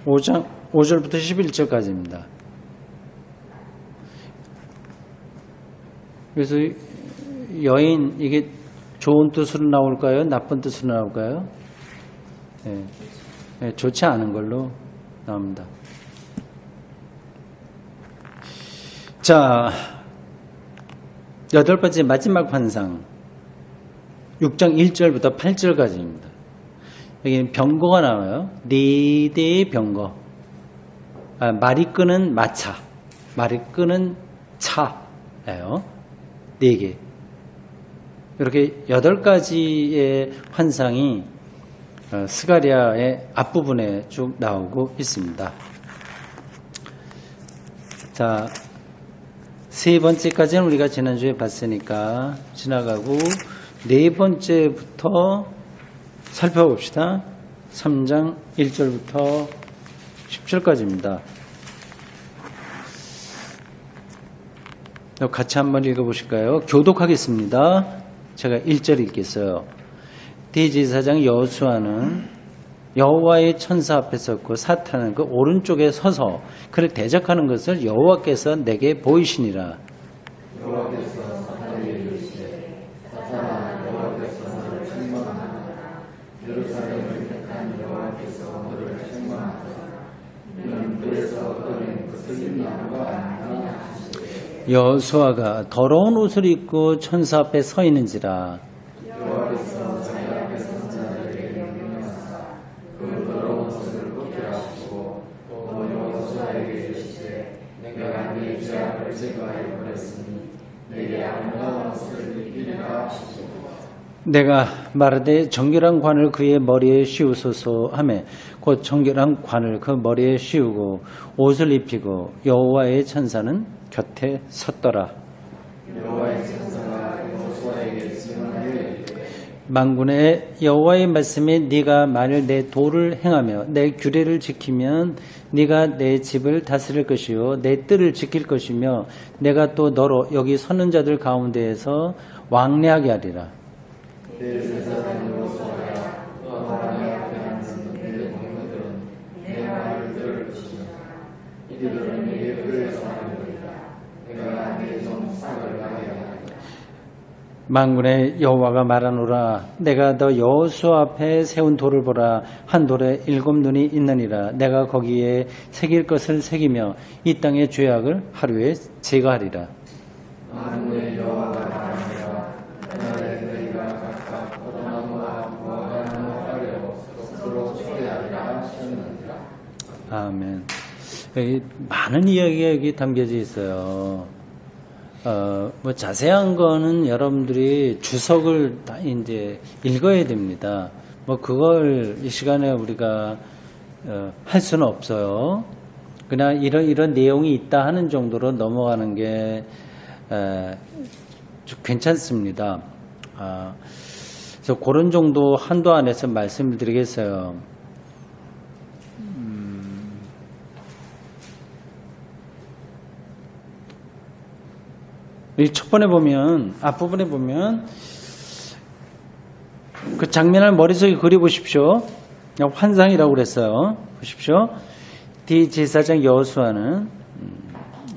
5장 5절부터 11절까지입니다. 그래서 여인, 이게 좋은 뜻으로 나올까요? 나쁜 뜻으로 나올까요? 네. 네, 좋지 않은 걸로 나옵니다. 자, 8번째 마지막 환상. 6장 1절부터 8절까지입니다. 여기는 병거가 나와요. 4대의 병거. 말이 끄는 마차, 말이 끄는 차예요. 4개. 이렇게 8가지의 환상이 스가랴의 앞부분에 쭉 나오고 있습니다. 자, 3번째까지는 우리가 지난주에 봤으니까 지나가고 4번째부터 살펴봅시다. 3장 1절부터 10절까지입니다. 같이 한번 읽어보실까요? 교독하겠습니다. 제가 1절 읽겠어요. 대제사장 여호수아는 여호와의 천사 앞에 섰고 사탄은 그 오른쪽에 서서 그를 대적하는 것을 여호와께서 내게 보이시니라.
여호와께서 사탄에게 이르시되 사탄아 여호와께서 너를 책망하노라. 예루살렘을 택한 여호와께서 너를 책망하노라. 이는 그래서 너는 그 슬림나무가 아니냐 하시되
여호수아가 더러운 옷을 입고 천사 앞에 서 있는지라.
여호와께서 자기 앞에 선 자들에게 명령하사 그 더러운 옷을 벗기라 하시고 또 여호수아에게 이르시되 내가 네 죄악을 제거하여 버렸으니 내게 아름다운 옷을 입히리라 하시고
내가 말하되 정결한 관을 그의 머리에 씌우소서 하매 곧 정결한 관을 그 머리에 씌우고 옷을 입히고 여호와의 천사는 곁에 섰더라.
여호와의 천사가 여호수아에게 증언하여 이르되
만군의 여호와의 말씀에 네가 만일 내 도를 행하며 내 규례를 지키면 네가 내 집을 다스릴 것이요 내 뜰을 지킬 것이며 내가 또 너로 여기 서는 자들 가운데에서 왕래하게 하리라.
대제사장 여호수아야 너와 내 앞에 앉은 내 동료들은 내 말을 들을 것이니라. 이들은 내게 의해서 하리라. 내가 내 종 삭을 나게 하리라.
만군의 여호와가 말하노라. 내가 너 여호수아 앞에 세운 돌을 보라. 한 돌에 7눈이 있느니라. 내가 거기에 새길 것을 새기며 이 땅의 죄악을 하루에 제거하리라.
만군의 여호와가 말하노라. 그날에 너희가 각각 포도나무와 무화과나무 아래로 서로 초래하리라 하셨느니라.
아멘. 여기 많은 이야기가 여기 담겨져 있어요. 뭐 자세한 거는 여러분들이 주석을 다 이제 읽어야 됩니다. 뭐 그걸 이 시간에 우리가 할 수는 없어요. 그냥 이런 내용이 있다 하는 정도로 넘어가는 게 좀 괜찮습니다. 그래서 그런 정도 한도 안에서 말씀을 드리겠어요. 이 첫 번에 보면, 앞부분에 보면, 그 장면을 머릿속에 그려보십시오. 환상이라고 그랬어요. 보십시오. 대제사장 여호수아는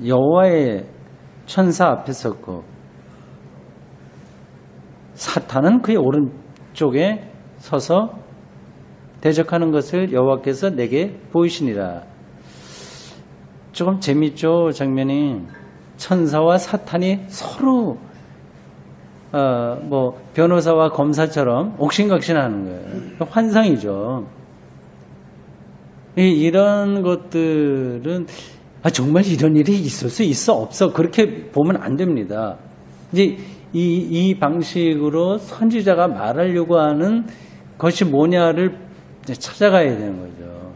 여호와의 천사 앞에 섰고, 사탄은 그의 오른쪽에 서서 대적하는 것을 여호와께서 내게 보이시니라. 조금 재밌죠, 장면이. 천사와 사탄이 서로 뭐 변호사와 검사처럼 옥신각신하는 거예요. 환상이죠. 이런 것들은 정말 이런 일이 있을 수 있어 없어 그렇게 보면 안 됩니다. 이제 이 방식으로 선지자가 말하려고 하는 것이 뭐냐를 찾아가야 되는 거죠.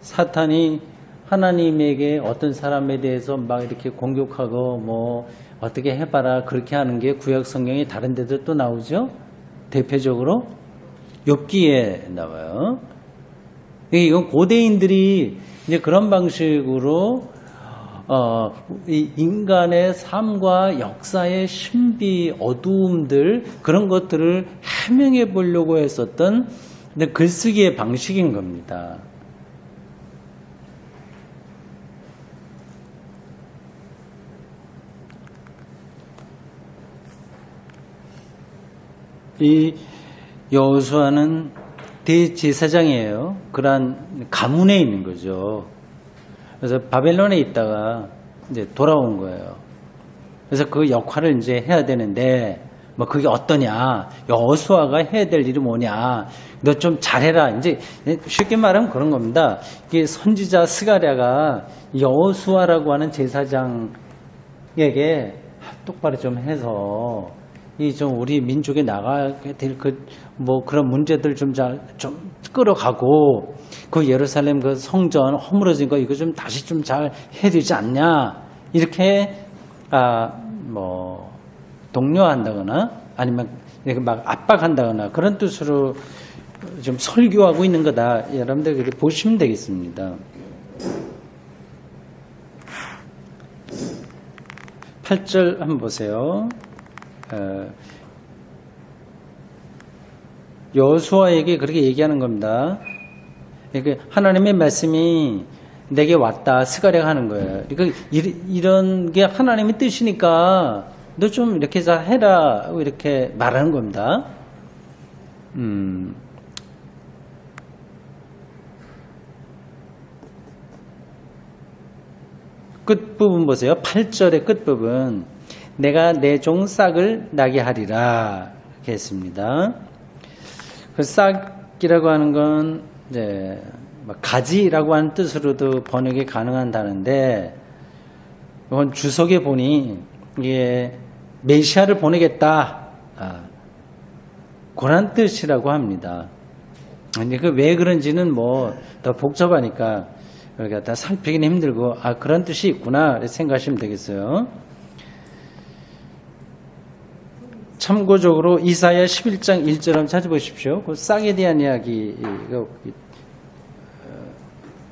사탄이 하나님에게 어떤 사람에 대해서 막 이렇게 공격하고 뭐 어떻게 해봐라 그렇게 하는 게 구약 성경에 다른 데도 또 나오죠. 대표적으로 욥기에 나와요. 이건 고대인들이 이제 그런 방식으로 이 인간의 삶과 역사의 신비, 어두움들 그런 것들을 해명해 보려고 했었던 글쓰기의 방식인 겁니다. 이 여호수아는 대제사장이에요. 그러한 가문에 있는 거죠. 그래서 바벨론에 있다가 이제 돌아온 거예요. 그래서 그 역할을 이제 해야 되는데 뭐 그게 어떠냐? 여호수아가 해야 될 일이 뭐냐? 너 좀 잘해라. 이제 쉽게 말하면 그런 겁니다. 이게 선지자 스가랴가 여호수아라고 하는 제사장에게 똑바로 좀 해서 이 좀 우리 민족에 나가게 될 뭐 그런 문제들 좀 끌어가고 그 예루살렘 그 성전 허물어진 거 이거 좀 다시 좀 잘 해야 되지 않냐 이렇게 뭐 독려한다거나 아니면 이렇게 막 압박한다거나 그런 뜻으로 좀 설교하고 있는 거다. 여러분들 그렇게 보시면 되겠습니다. 8절 한번 보세요. 여호수아에게 그렇게 얘기하는 겁니다. 그러니까 하나님의 말씀이 내게 왔다. 스가랴가 하는 거예요. 그러니까 이런 게 하나님의 뜻이니까 너 좀 이렇게 잘 해라. 이렇게 말하는 겁니다. 끝부분 보세요. 8절의 끝부분. 내가 내 종 싹을 나게 하리라. 이렇게 했습니다. 그 싹이라고 하는 건 이제 가지라고 하는 뜻으로도 번역이 가능한 단어인데 이건 주석에 보니 이게 메시아를 보내겠다. 그런 뜻이라고 합니다. 근데 그 왜 그런지는 뭐 더 복잡하니까 우리가 다 살피기는 힘들고 그런 뜻이 있구나 생각하시면 되겠어요. 참고적으로 이사야 11장 1절 한번 찾아보십시오. 그 싹에 대한 이야기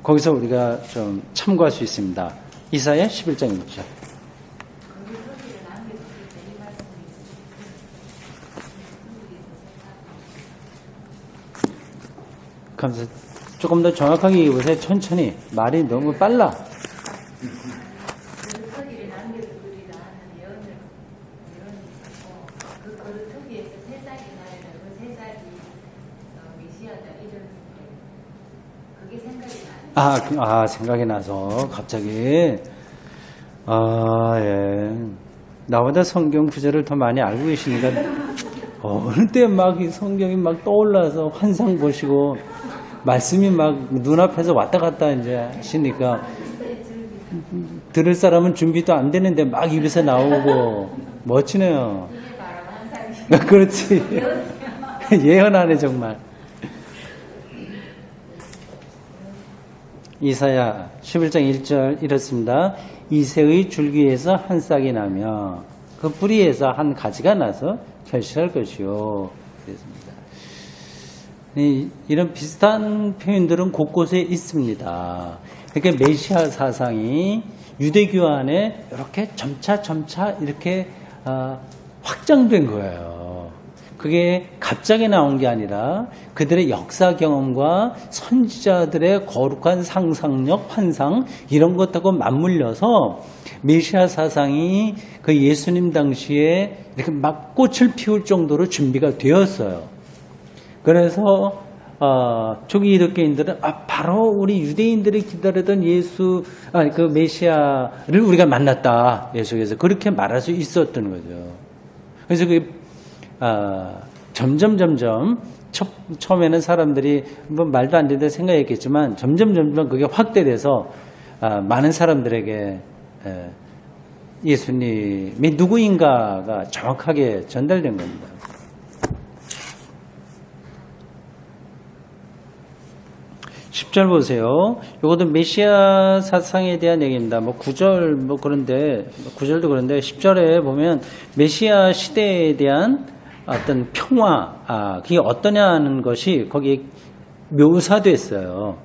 거기서 우리가 좀 참고할 수 있습니다. 이사야 11장 1절. 감사합니다. 조금 더 정확하게 얘기해보세요. 천천히. 말이 너무 빨라. 생각이 나서 갑자기 예. 나보다 성경 구절을 더 많이 알고 계시니까 어느 때 막 이 성경이 막 떠올라서 환상 보시고 말씀이 막 눈앞에서 왔다 갔다 이제 하시니까 들을 사람은 준비도 안 되는데 막 입에서 나오고 멋지네요. 그렇지. 예언하네 정말. 이사야 11장 1절 이렇습니다. 이새의 줄기에서 한 싹이 나며 그 뿌리에서 한 가지가 나서 결실할 것이요. 그랬습니다. 이런 비슷한 표현들은 곳곳에 있습니다. 그러니까 메시아 사상이 유대교 안에 이렇게 점차 이렇게 확장된 거예요. 그게 갑자기 나온 게 아니라 그들의 역사 경험과 선지자들의 거룩한 상상력, 환상 이런 것하고 맞물려서 메시아 사상이 그 예수님 당시에 이렇게 막 꽃을 피울 정도로 준비가 되었어요. 그래서 초기 기독교인들은 바로 우리 유대인들이 기다리던 그 메시아를 우리가 만났다. 예수께서 그렇게 말할 수 있었던 거죠. 그래서 점점 처음에는 사람들이 뭐 말도 안 된다 생각했겠지만 점점 그게 확대돼서 많은 사람들에게 예수님이 누구인가가 정확하게 전달된 겁니다. 10절 보세요. 이것도 메시아 사상에 대한 얘기입니다. 뭐 9절 그런데 9절도 그런데 10절에 보면 메시아 시대에 대한 어떤 평화, 그게 어떠냐는 것이 거기에 묘사됐어요.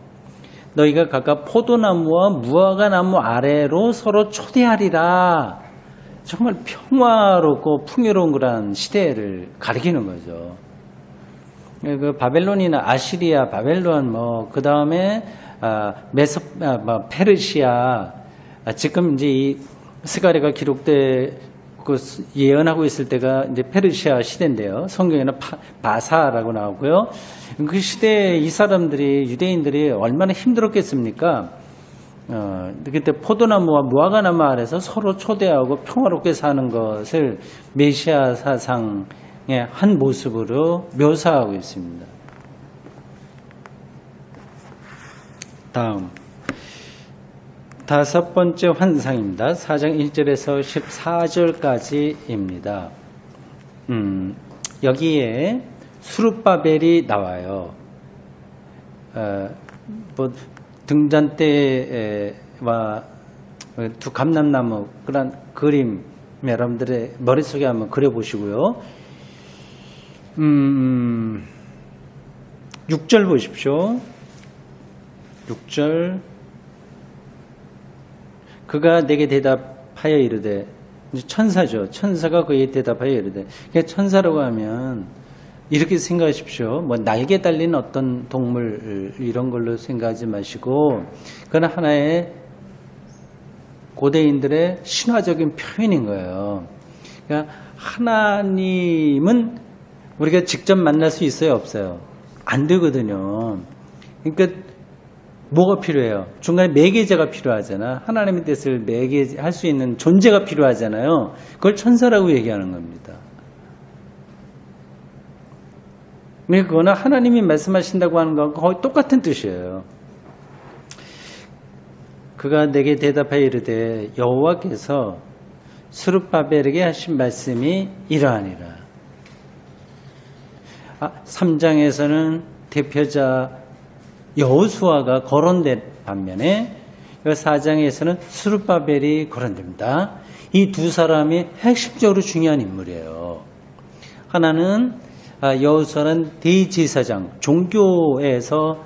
너희가 각각 포도나무와 무화과나무 아래로 서로 초대하리라. 정말 평화롭고 풍요로운 그런 시대를 가리키는 거죠. 그 바벨론이나 아시리아, 바벨론, 그 다음에 페르시아, 지금 이제 이 스가랴가 기록되고 예언하고 있을 때가 이제 페르시아 시대인데요. 성경에는 바사라고 나오고요. 그 시대에 이 사람들이, 유대인들이 얼마나 힘들었겠습니까? 그때 포도나무와 무화과나무 아래서 서로 초대하고 평화롭게 사는 것을 메시아 사상의 한 모습으로 묘사하고 있습니다. 다음 5번째 환상입니다. 4장 1절에서 14절까지입니다. 여기에 수룹바벨이 나와요. 등잔대와 두 감람나무 그런 그림 여러분들의 머릿속에 한번 그려보시고요. 6절 보십시오. 6절 그가 내게 대답하여 이르되, 천사죠. 천사가 그에게 대답하여 이르되, 천사라고 하면 이렇게 생각하십시오. 뭐 날개 달린 어떤 동물 이런 걸로 생각하지 마시고, 그건 하나의 고대인들의 신화적인 표현인 거예요. 그러니까 하나님은 우리가 직접 만날 수 있어요, 없어요? 안 되거든요. 그러니까 뭐가 필요해요? 중간에 매개자가 필요하잖아. 하나님의 뜻을 매개할 수 있는 존재가 필요하잖아요. 그걸 천사라고 얘기하는 겁니다. 그거는 하나님이 말씀하신다고 하는 거하고 거의 똑같은 뜻이에요. 그가 내게 대답하여 이르되, 여호와께서 스룹바벨에게 하신 말씀이 이러하니라. 3장에서는 대표자 여호수아가 거론된 반면에 4장에서는 스룹바벨이 거론됩니다. 이 두 사람이 핵심적으로 중요한 인물이에요. 하나는 여호수아는 대제사장, 종교에서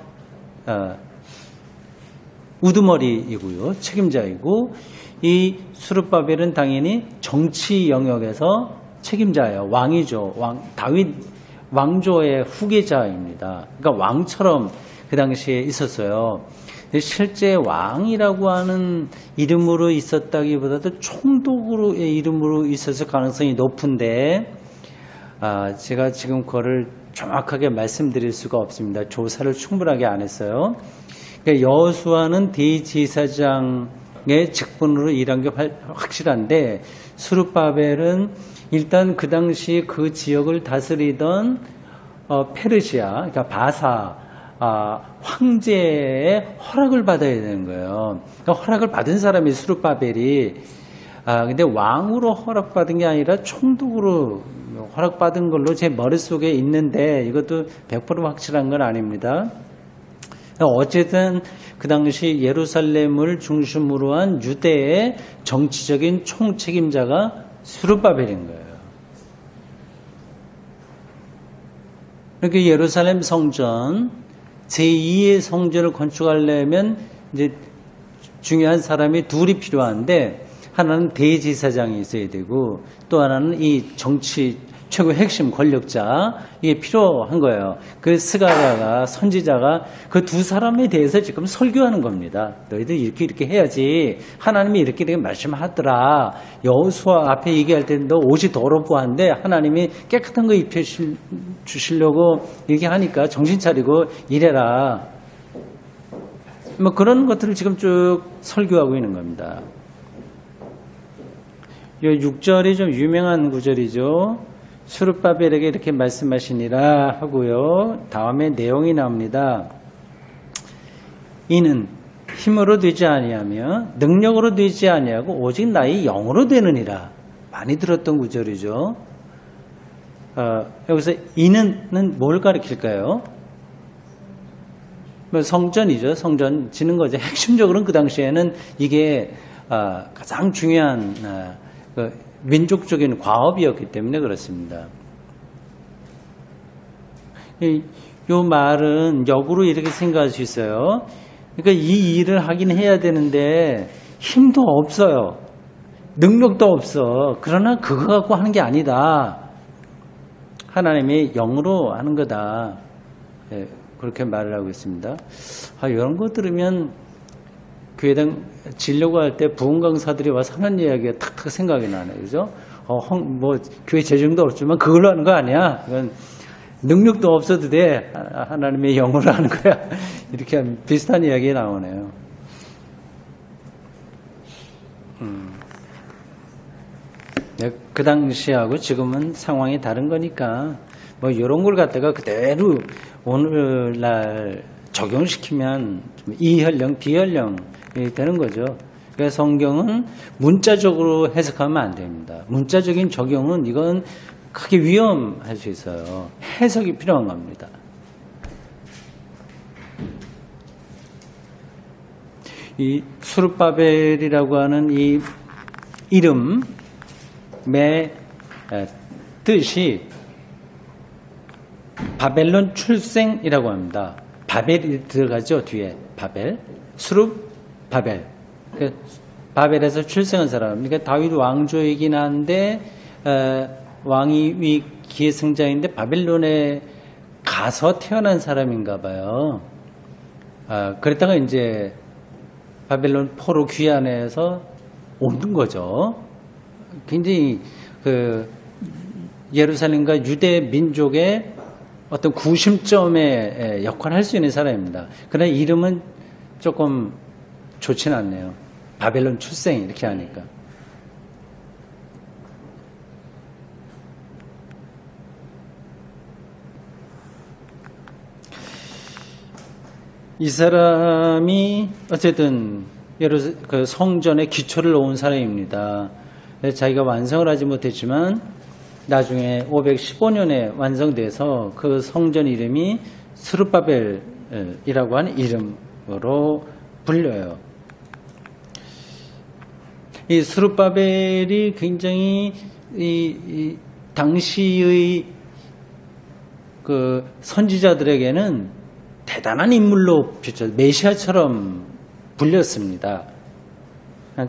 우두머리이고요, 책임자이고, 이 스룹바벨은 당연히 정치 영역에서 책임자예요. 왕이죠. 다윗 왕조의 후계자입니다. 그러니까 왕처럼 그 당시에 있었어요. 실제 왕이라고 하는 이름으로 있었다기보다도 총독으로의 이름으로 있었을 가능성이 높은데, 제가 지금 그거를 정확하게 말씀드릴 수가 없습니다. 조사를 충분하게 안 했어요. 그러니까 여호수아는 대제사장의 직분으로 일한 게 확실한데, 스룹바벨은 일단 그 당시 그 지역을 다스리던 페르시아, 그러니까 바사 황제의 허락을 받아야 되는 거예요. 그러니까 허락을 받은 사람이 스룹바벨이, 근데 왕으로 허락받은 게 아니라 총독으로 허락받은 걸로 제 머릿속에 있는데, 이것도 100% 확실한 건 아닙니다. 어쨌든 그 당시 예루살렘을 중심으로 한 유대의 정치적인 총책임자가 스룹바벨인 거예요. 이렇게 예루살렘 성전 제2의 성전을 건축하려면 이제 중요한 사람이 둘이 필요한데, 하나는 대제사장이 있어야 되고 또 하나는 이 정치 최고 핵심 권력자, 이게 필요한 거예요. 그 스가랴가, 선지자가 그 두 사람에 대해서 지금 설교하는 겁니다. 너희들 이렇게 해야지. 하나님이 이렇게 말씀하더라. 여호수아 앞에 얘기할 때 너 옷이 더럽고 한데 하나님이 깨끗한 거 입혀 주시려고 이렇게 하니까 정신 차리고 일해라. 뭐 그런 것들을 지금 쭉 설교하고 있는 겁니다. 이 6절이 좀 유명한 구절이죠. 스룹바벨에게 이렇게 말씀하시니라 하고요. 다음에 내용이 나옵니다. 이는 힘으로 되지 아니하며 능력으로 되지 아니하고 오직 나의 영으로 되느니라. 많이 들었던 구절이죠. 여기서 이는은 뭘 가리킬까요? 뭐 성전이죠. 성전 지는 거죠. 핵심적으로는 그 당시에는 이게 가장 중요한 그 민족적인 과업이었기 때문에 그렇습니다. 이 말은 역으로 이렇게 생각할 수 있어요. 그러니까 이 일을 하긴 해야 되는데 힘도 없어요. 능력도 없어. 그러나 그거 갖고 하는 게 아니다. 하나님의 영으로 하는 거다. 예, 그렇게 말을 하고 있습니다. 이런 거 들으면 교회당 지려고 할 때 부흥 강사들이 와서 하는 이야기가 탁탁 생각이 나네요. 그죠? 뭐 교회 재정도 없지만 그걸로 하는 거 아니야. 이건 능력도 없어도 돼. 하나님의 영으로 하는 거야. 이렇게 비슷한 이야기 나오네요. 그 당시하고 지금은 상황이 다른 거니까 뭐 이런 걸 갖다가 그대로 오늘날 적용시키면 이현령, 비현령이 되는 거죠. 그래서 성경은 문자적으로 해석하면 안 됩니다. 문자적인 적용은 이건 크게 위험할 수 있어요. 해석이 필요한 겁니다. 이 수룹바벨이라고 하는 이 이름의 뜻이 바벨론 출생이라고 합니다. 바벨이 들어가죠. 뒤에 바벨, 수룹, 바벨. 바벨에서 출생한 사람. 그러니까 다윗 왕조이긴 한데 왕위 기회승자인데 바벨론에 가서 태어난 사람인가 봐요. 그랬다가 이제 바벨론 포로 귀환해서 오는 거죠. 굉장히 그 예루살렘과 유대 민족의 어떤 구심점에 역할을 할 수 있는 사람입니다. 그러나 이름은 조금 좋지는 않네요. 바벨론 출생 이렇게 하니까. 이 사람이 어쨌든 그 성전의 기초를 놓은 사람입니다. 자기가 완성을 하지 못했지만 나중에 515년에 완성돼서 그 성전 이름이 스룹바벨이라고 하는 이름으로 불려요. 이 스룹바벨이 굉장히 이 당시의 그 선지자들에게는 대단한 인물로 비춰 메시아처럼 불렸습니다.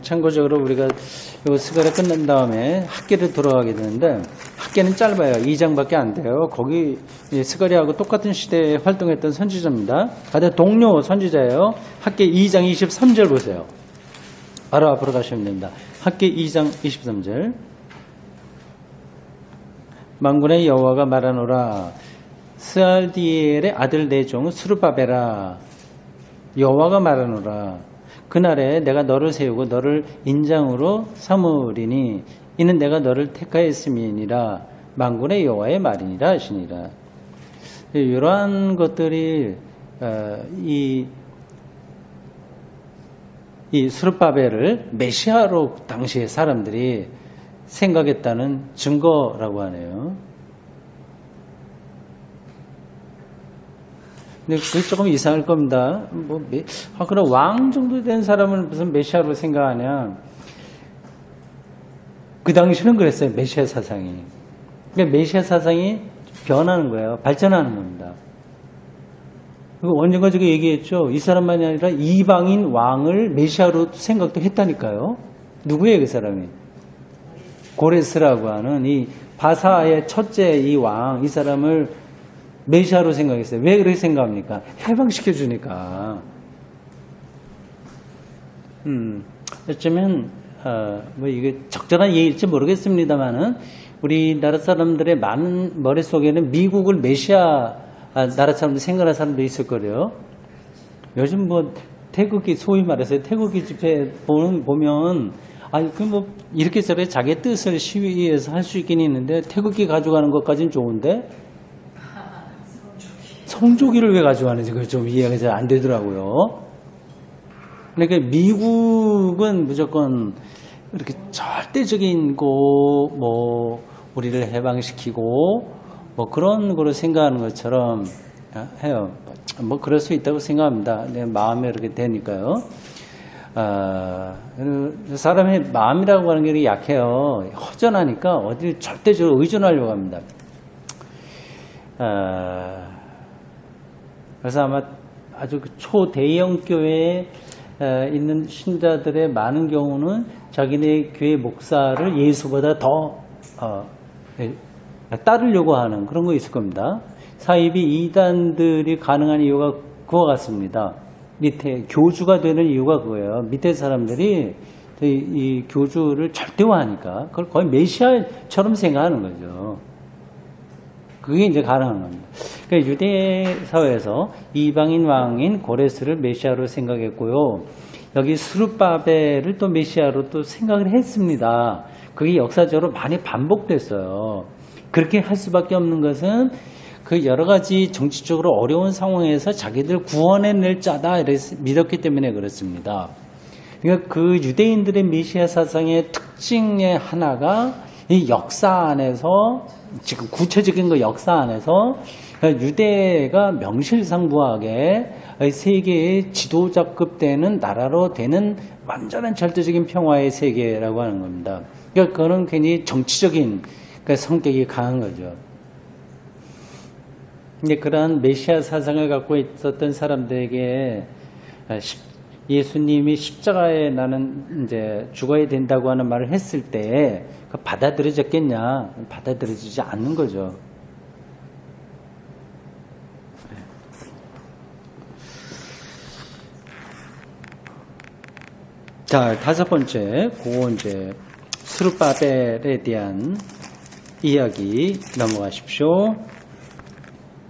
참고적으로 우리가 이 스가랴 끝난 다음에 학계를 돌아가게 되는데 학계는 짧아요. 2장밖에 안 돼요. 거기 스가랴하고 똑같은 시대에 활동했던 선지자입니다. 다들 동료 선지자예요. 학계 2장 23절 보세요. 바로 앞으로 가시면 됩니다. 학계 2장 23절. 만군의 여호와가 말하노라. 스알디엘의 아들 내 종 스룹바벨아, 여호와가 말하노라. 그날에 내가 너를 세우고 너를 인장으로 삼으리니 이는 내가 너를 택하였음이니라. 만군의 여호와의 말이니라 하시니라. 이러한 것들이 이 스룹바벨을 메시아로 당시의 사람들이 생각했다는 증거라고 하네요. 근데 그게 조금 이상할 겁니다. 그럼 왕 정도 된 사람은 무슨 메시아로 생각하냐? 그 당시는 그랬어요. 메시아 사상이. 그러니까 메시아 사상이 변하는 거예요. 발전하는 겁니다. 그리고 언젠가 제가 얘기했죠. 이 사람만이 아니라 이방인 왕을 메시아로 생각도 했다니까요. 누구예요, 그 사람이? 고레스라고 하는 이 바사의 첫째 이 왕, 이 사람을 메시아로 생각했어요. 왜 그렇게 생각합니까? 해방시켜주니까. 어쩌면, 이게 적절한 얘기일지 모르겠습니다만은, 우리나라 사람들의 많은 머릿속에는 미국을 메시아 나라 사람들 생각하는 사람도 있을 거예요. 요즘 태극기, 소위 말해서 태극기 집회 보면, 이렇게 저렇게 자기 뜻을 시위에서 할 수 있긴 있는데, 태극기 가져가는 것까지는 좋은데, 성조기를 왜 가져가는지 그게 좀 이해가 잘 안 되더라고요. 그러니까 미국은 무조건 이렇게 절대적인 우리를 해방시키고 그런 거로 생각하는 것처럼 해요. 뭐 그럴 수 있다고 생각합니다. 내 마음에 이렇게 되니까요. 사람의 마음이라고 하는 게 약해요. 허전하니까 어딜 절대적으로 의존하려고 합니다. 그래서 아마 아주 초대형 교회에 있는 신자들의 많은 경우는 자기네 교회 목사를 예수보다 더 따르려고 하는 그런 거 있을 겁니다. 사이비 이단들이 가능한 이유가 그와 같습니다. 밑에 교주가 되는 이유가 그거예요. 밑에 사람들이 이 교주를 절대화하니까 그걸 거의 메시아처럼 생각하는 거죠. 그게 이제 가능한 겁니다. 그러니까 유대 사회에서 이방인 왕인 고레스를 메시아로 생각했고요. 여기 스룹바벨을 또 메시아로 또 생각을 했습니다. 그게 역사적으로 많이 반복됐어요. 그렇게 할 수밖에 없는 것은 그 여러 가지 정치적으로 어려운 상황에서 자기들 구원해낼 자다 믿었기 때문에 그렇습니다. 그러니까 그 유대인들의 메시아 사상의 특징의 하나가 이 역사 안에서 지금 구체적인 그 역사 안에서 유대가 명실상부하게 세계의 지도자급 되는 나라로 되는 완전한 절대적인 평화의 세계라고 하는 겁니다. 그러니까 그거는 괜히 정치적인 성격이 강한 거죠. 근데 그러한 메시아 사상을 갖고 있었던 사람들에게 예수님이 십자가에 나는 이제 죽어야 된다고 하는 말을 했을 때 받아들여졌겠냐? 받아들여지지 않는 거죠. 자, 다섯 번째, 그거 이제 스룹바벨에 대한 이야기 넘어가십시오.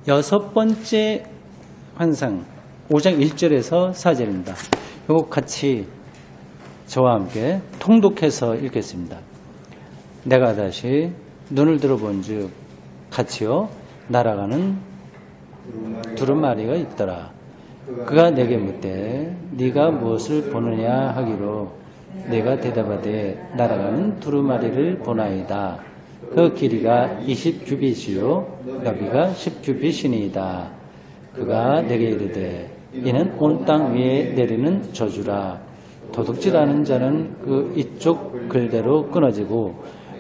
여섯 번째 환상 5장 1절에서 4절입니다. 이거 같이 저와 함께 통독해서 읽겠습니다. 내가 다시 눈을 들어본 즉 같이요 날아가는 두루마리가 있더라. 그가 내게 묻되 네가 무엇을 보느냐 하기로 내가 대답하되 날아가는 두루마리를 보나이다. 그 길이가 20규빗이요 너비가 10규빗이니이다. 그가 내게 이르되 이는 온 땅 위에 내리는 저주라. 도둑질하는 자는 그 이쪽 글대로 끊어지고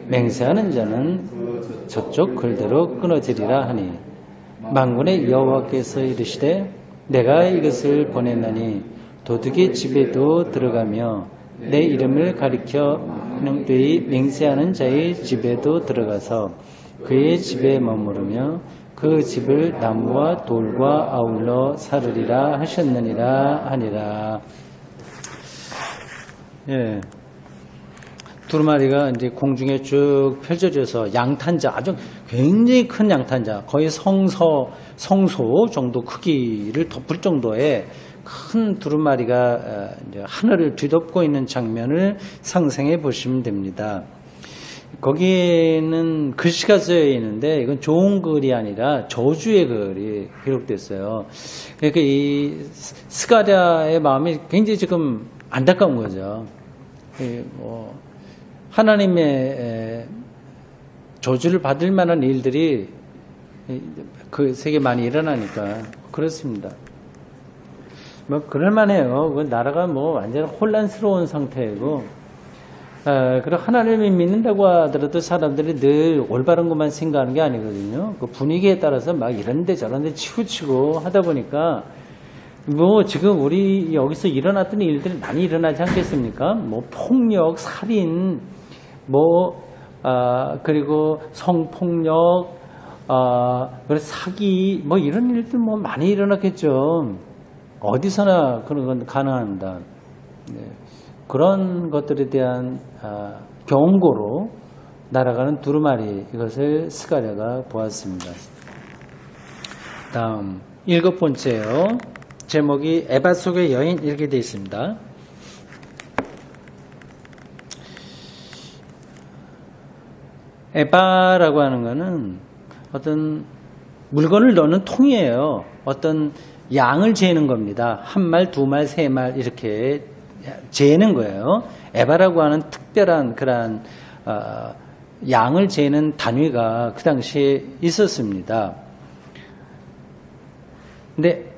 맹세하는 자는 저쪽 글대로 끊어지리라 하니 만군의 여호와께서 이르시되 내가 이것을 보냈나니 도둑의 집에도 들어가며 내 이름을 가리켜 명되이 맹세하는 자의 집에도 들어가서 그의 집에 머무르며 그 집을 나무와 돌과 아울러 사르리라 하셨느니라 하니라. 예. 두루마리가 이제 공중에 쭉 펼쳐져서 양탄자, 아주 굉장히 큰 양탄자, 거의 성소 정도 크기를 덮을 정도의 큰 두루마리가 이제 하늘을 뒤덮고 있는 장면을 상상해 보시면 됩니다. 거기에는 글씨가 쓰여 있는데 이건 좋은 글이 아니라 저주의 글이 기록됐어요. 그러니까 이 스가랴의 마음이 굉장히 지금 안타까운 거죠. 하나님의 저주를 받을 만한 일들이 그 세계 많이 일어나니까 그렇습니다. 뭐 그럴만해요. 그 나라가 뭐 완전 혼란스러운 상태이고, 그리고 하나님을 믿는다고 하더라도 사람들이 늘 올바른 것만 생각하는 게 아니거든요. 그 분위기에 따라서 막 이런데 저런데 치우치고 하다 보니까 뭐 지금 우리 여기서 일어났던 일들이 많이 일어나지 않겠습니까? 뭐 폭력, 살인, 그리고 성폭력, 그리고 사기, 뭐 이런 일들 뭐 많이 일어났겠죠. 어디서나 그런 건 가능합니다. 네. 그런 것들에 대한 경고로 날아가는 두루마리, 이것을 스가랴가 보았습니다. 다음 일곱 번째요. 제목이 에바 속의 여인 이렇게 되어 있습니다. 에바라고 하는 것은 어떤 물건을 넣는 통이에요. 어떤 양을 재는 겁니다. 한 말, 두 말, 세 말 이렇게 재는 거예요. 에바라고 하는 특별한 그런 양을 재는 단위가 그 당시에 있었습니다. 근데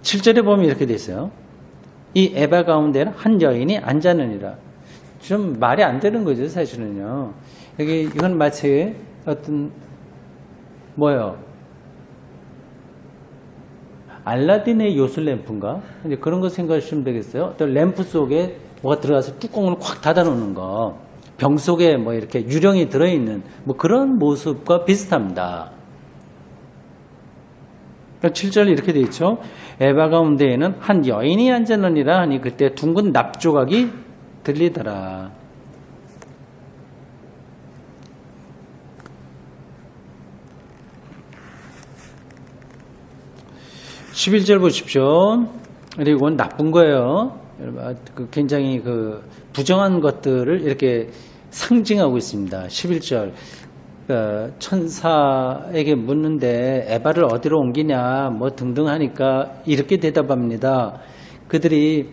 7절에 보면 이렇게 돼 있어요. 이 에바 가운데는 한 여인이 앉았느니라. 좀 말이 안 되는 거죠, 사실은요. 여기 이건 마치 어떤 뭐요? 알라딘의 요술 램프인가? 이제 그런 거 생각하시면 되겠어요. 어떤 램프 속에 뭐가 들어가서 뚜껑을 콱 닫아 놓는 거. 병 속에 뭐 이렇게 유령이 들어있는 뭐 그런 모습과 비슷합니다. 7절 이렇게 되어 있죠. 에바 가운데에는 한 여인이 앉았느니라 하니 그때 둥근 납조각이 들리더라. 11절 보십시오. 그리고 나쁜 거예요. 굉장히 부정한 것들을 이렇게 상징하고 있습니다. 11절. 천사에게 묻는데 에바를 어디로 옮기냐 뭐 등등 하니까 이렇게 대답합니다. 그들이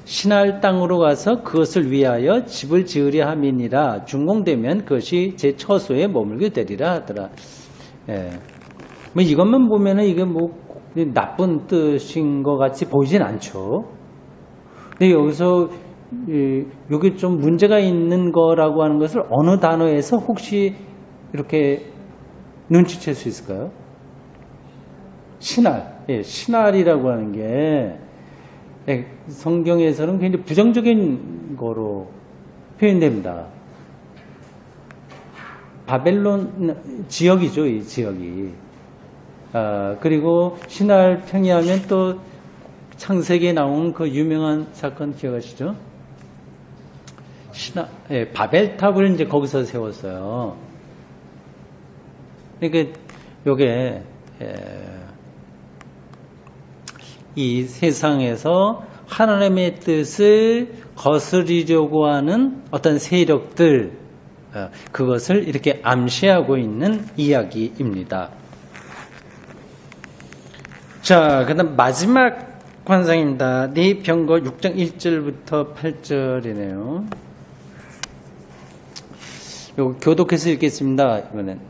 신할 땅으로 가서 그것을 위하여 집을 지으려 함이니라. 준공되면 그것이 제 처소에 머물게 되리라 하더라. 예. 뭐 이것만 보면은 이게 뭐 나쁜 뜻인 것 같이 보이진 않죠. 근데 여기서 이게 좀 문제가 있는 거라고 하는 것을 어느 단어에서 혹시 이렇게 눈치챌 수 있을까요? 신할. 예, 신할이라고 하는 게 성경에서는 굉장히 부정적인 거로 표현됩니다. 바벨론 지역이죠, 이 지역이. 그리고 신할 평이하면 또 창세기에 나온 그 유명한 사건 기억하시죠? 바벨탑을 이제 거기서 세웠어요. 그러니까 요게 이 세상에서 하나님의 뜻을 거스리려고 하는 어떤 세력들, 그것을 이렇게 암시하고 있는 이야기입니다. 자, 그 다음 마지막 환상입니다. 네 병거 6장 1절부터 8절이네요. 요거 교독해서 읽겠습니다. 이번엔.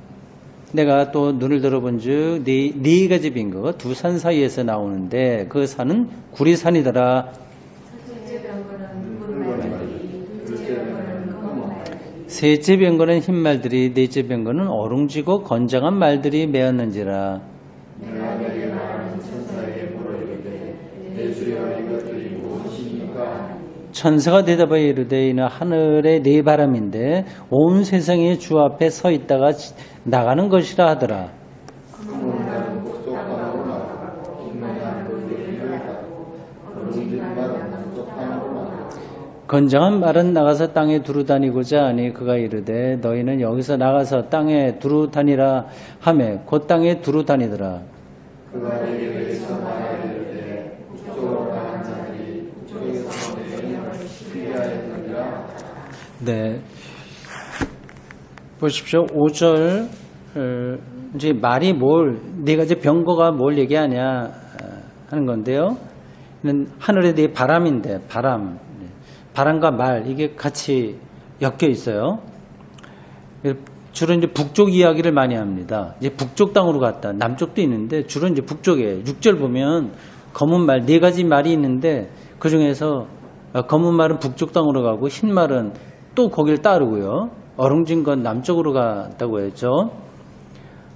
내가 또 눈을 들어본 즉 네 가지 빙거 두 산 사이에서 나오는데 그 산은 구리산이더라. 셋째 병거는 흰 말들이 넷째 병거는 어룽지고 건장한 말들이 메었는지라. 천사가 대답하여 이르되 이는 하늘의 네 바람인데 온 세상의 주 앞에 서 있다가 나가는 것이라 하더라. 건장한 말은 나가서 땅에 두루 다니고자 하니 그가 이르되 너희는 여기서 나가서 땅에 두루 다니라 하매 곧 땅에 두루 다니더라. 그가 내게 천사가 이르되 북쪽으로 가는 자들이 북쪽에서 네, 보십시오. 5절 이제 말이 네 가지 병거가 뭘 얘기하냐 하는 건데요. 하늘에 네 바람인데 바람과 말 이게 같이 엮여 있어요. 주로 이제 북쪽 이야기를 많이 합니다. 이제 북쪽 땅으로 갔다. 남쪽도 있는데 주로 이제 북쪽에 6절 보면 검은 말 네 가지 말이 있는데 그 중에서 검은 말은 북쪽 땅으로 가고 흰 말은 또 거기를 따르고요. 어룽진 건 남쪽으로 갔다고 했죠.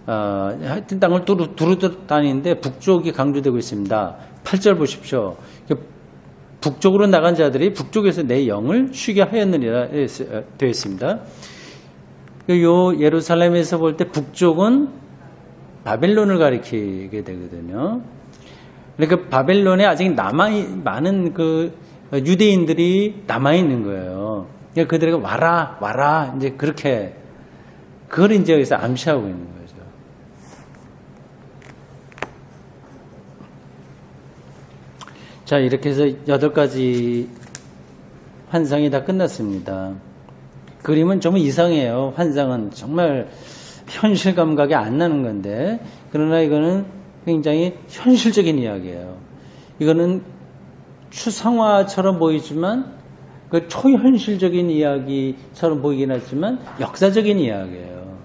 하여튼 땅을 두루 다니는데 북쪽이 강조되고 있습니다. 8절 보십시오. 북쪽으로 나간 자들이 북쪽에서 내 영을 쉬게 하였느니라 되어 있습니다. 요 예루살렘에서 볼 때 북쪽은 바벨론을 가리키게 되거든요. 그러니까 바벨론에 아직 많은 유대인들이 남아있는 거예요. 그들에게 와라, 이제 그렇게, 그걸 이제 여기서 암시하고 있는 거죠. 자, 이렇게 해서 8가지 환상이 다 끝났습니다. 그림은 좀 이상해요. 환상은 정말 현실 감각이 안 나는 건데, 그러나 이거는 굉장히 현실적인 이야기예요. 이거는 추상화처럼 보이지만 그 초현실적인 이야기처럼 보이긴 하지만 역사적인 이야기예요.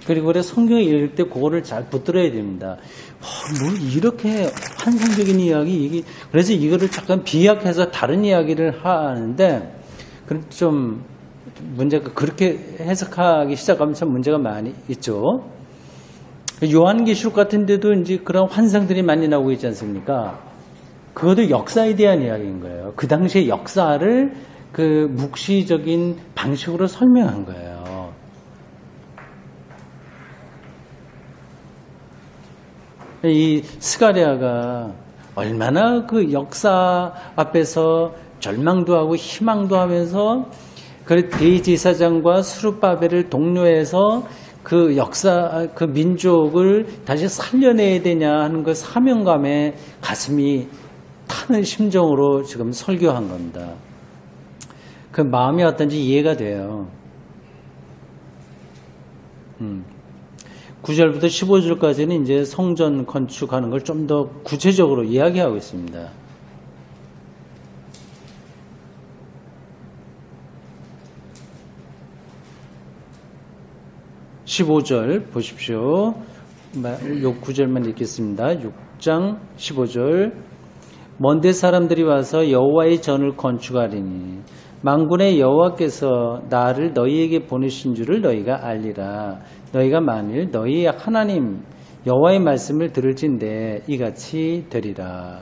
그리고 그래 성경 읽을 때 그거를 잘 붙들어야 됩니다. 뭐 이렇게 환상적인 이야기, 그래서 이거를 잠깐 비약해서 다른 이야기를 하는데, 좀 문제가 그렇게 해석하기 시작하면 참 문제가 많이 있죠. 요한계시록 같은 데도 이제 그런 환상들이 많이 나오고 있지 않습니까? 그것도 역사에 대한 이야기인 거예요. 그 당시의 역사를 그 묵시적인 방식으로 설명한 거예요. 이 스가랴가 얼마나 그 역사 앞에서 절망도 하고 희망도 하면서 그 대제사장과 스룹바벨을 독려해서 그 역사, 그 민족을 다시 살려내야 되냐 하는 그 사명감에 가슴이 타는 심정으로 지금 설교한 겁니다. 그 마음이 어떤지 이해가 돼요. 9절부터 15절까지는 이제 성전 건축하는 걸 좀 더 구체적으로 이야기하고 있습니다. (15절) 보십시오. 요 9절만 읽겠습니다. 6장 15절. 먼데 사람들이 와서 여호와의 전을 건축하리니 만군의 여호와께서 나를 너희에게 보내신 줄을 너희가 알리라. 너희가 만일 너희의 하나님 여호와의 말씀을 들을진대 이같이 되리라.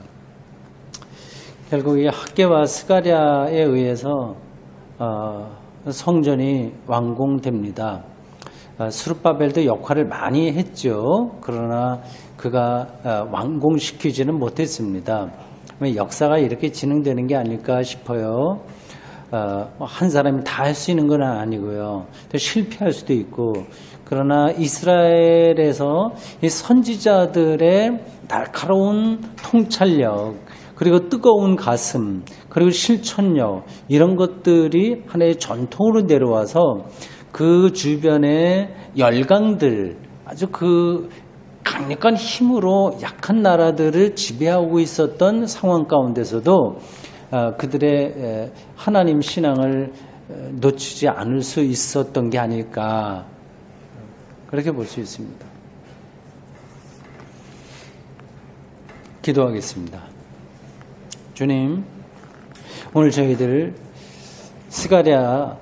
결국 이 학개와 스가랴에 의해서 성전이 완공됩니다. 스룹바벨도 역할을 많이 했죠. 그러나 그가 완공시키지는 못했습니다. 역사가 이렇게 진행되는 게 아닐까 싶어요. 한 사람이 다 할 수 있는 건 아니고요. 또 실패할 수도 있고. 그러나 이스라엘에서 이 선지자들의 날카로운 통찰력, 그리고 뜨거운 가슴, 그리고 실천력, 이런 것들이 하나의 전통으로 내려와서 그 주변의 열강들, 아주 그 강력한 힘으로 약한 나라들을 지배하고 있었던 상황 가운데서도 그들의 하나님 신앙을 놓치지 않을 수 있었던 게 아닐까, 그렇게 볼 수 있습니다. 기도하겠습니다. 주님, 오늘 저희들 스가랴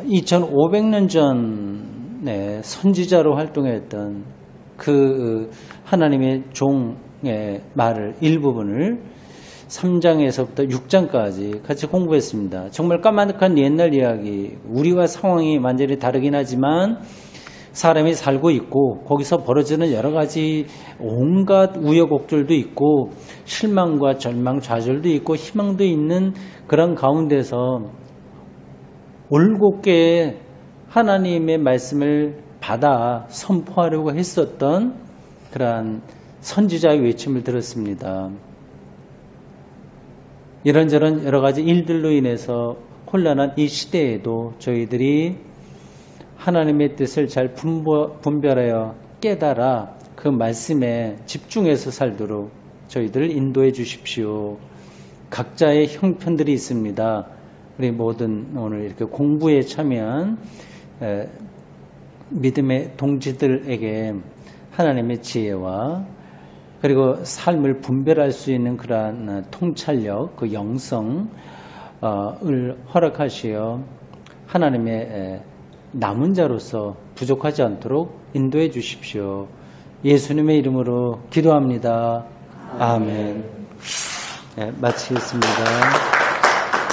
2500년 전에 선지자로 활동했던 그 하나님의 종의 말을 일부분을 3장에서부터 6장까지 같이 공부했습니다. 정말 까마득한 옛날 이야기, 우리와 상황이 완전히 다르긴 하지만 사람이 살고 있고 거기서 벌어지는 여러 가지 온갖 우여곡절도 있고 실망과 절망, 좌절도 있고 희망도 있는 그런 가운데서 올곧게 하나님의 말씀을 받아 선포하려고 했었던 그러한 선지자의 외침을 들었습니다. 이런저런 여러 가지 일들로 인해서 혼란한 이 시대에도 저희들이 하나님의 뜻을 잘 분별하여 깨달아 그 말씀에 집중해서 살도록 저희들을 인도해 주십시오. 각자의 형편들이 있습니다. 우리 모든 오늘 이렇게 공부에 참여한 믿음의 동지들에게 하나님의 지혜와 그리고 삶을 분별할 수 있는 그러한 통찰력, 그 영성을 허락하시어 하나님의 남은 자로서 부족하지 않도록 인도해 주십시오. 예수님의 이름으로 기도합니다. 아멘. 네, 마치겠습니다.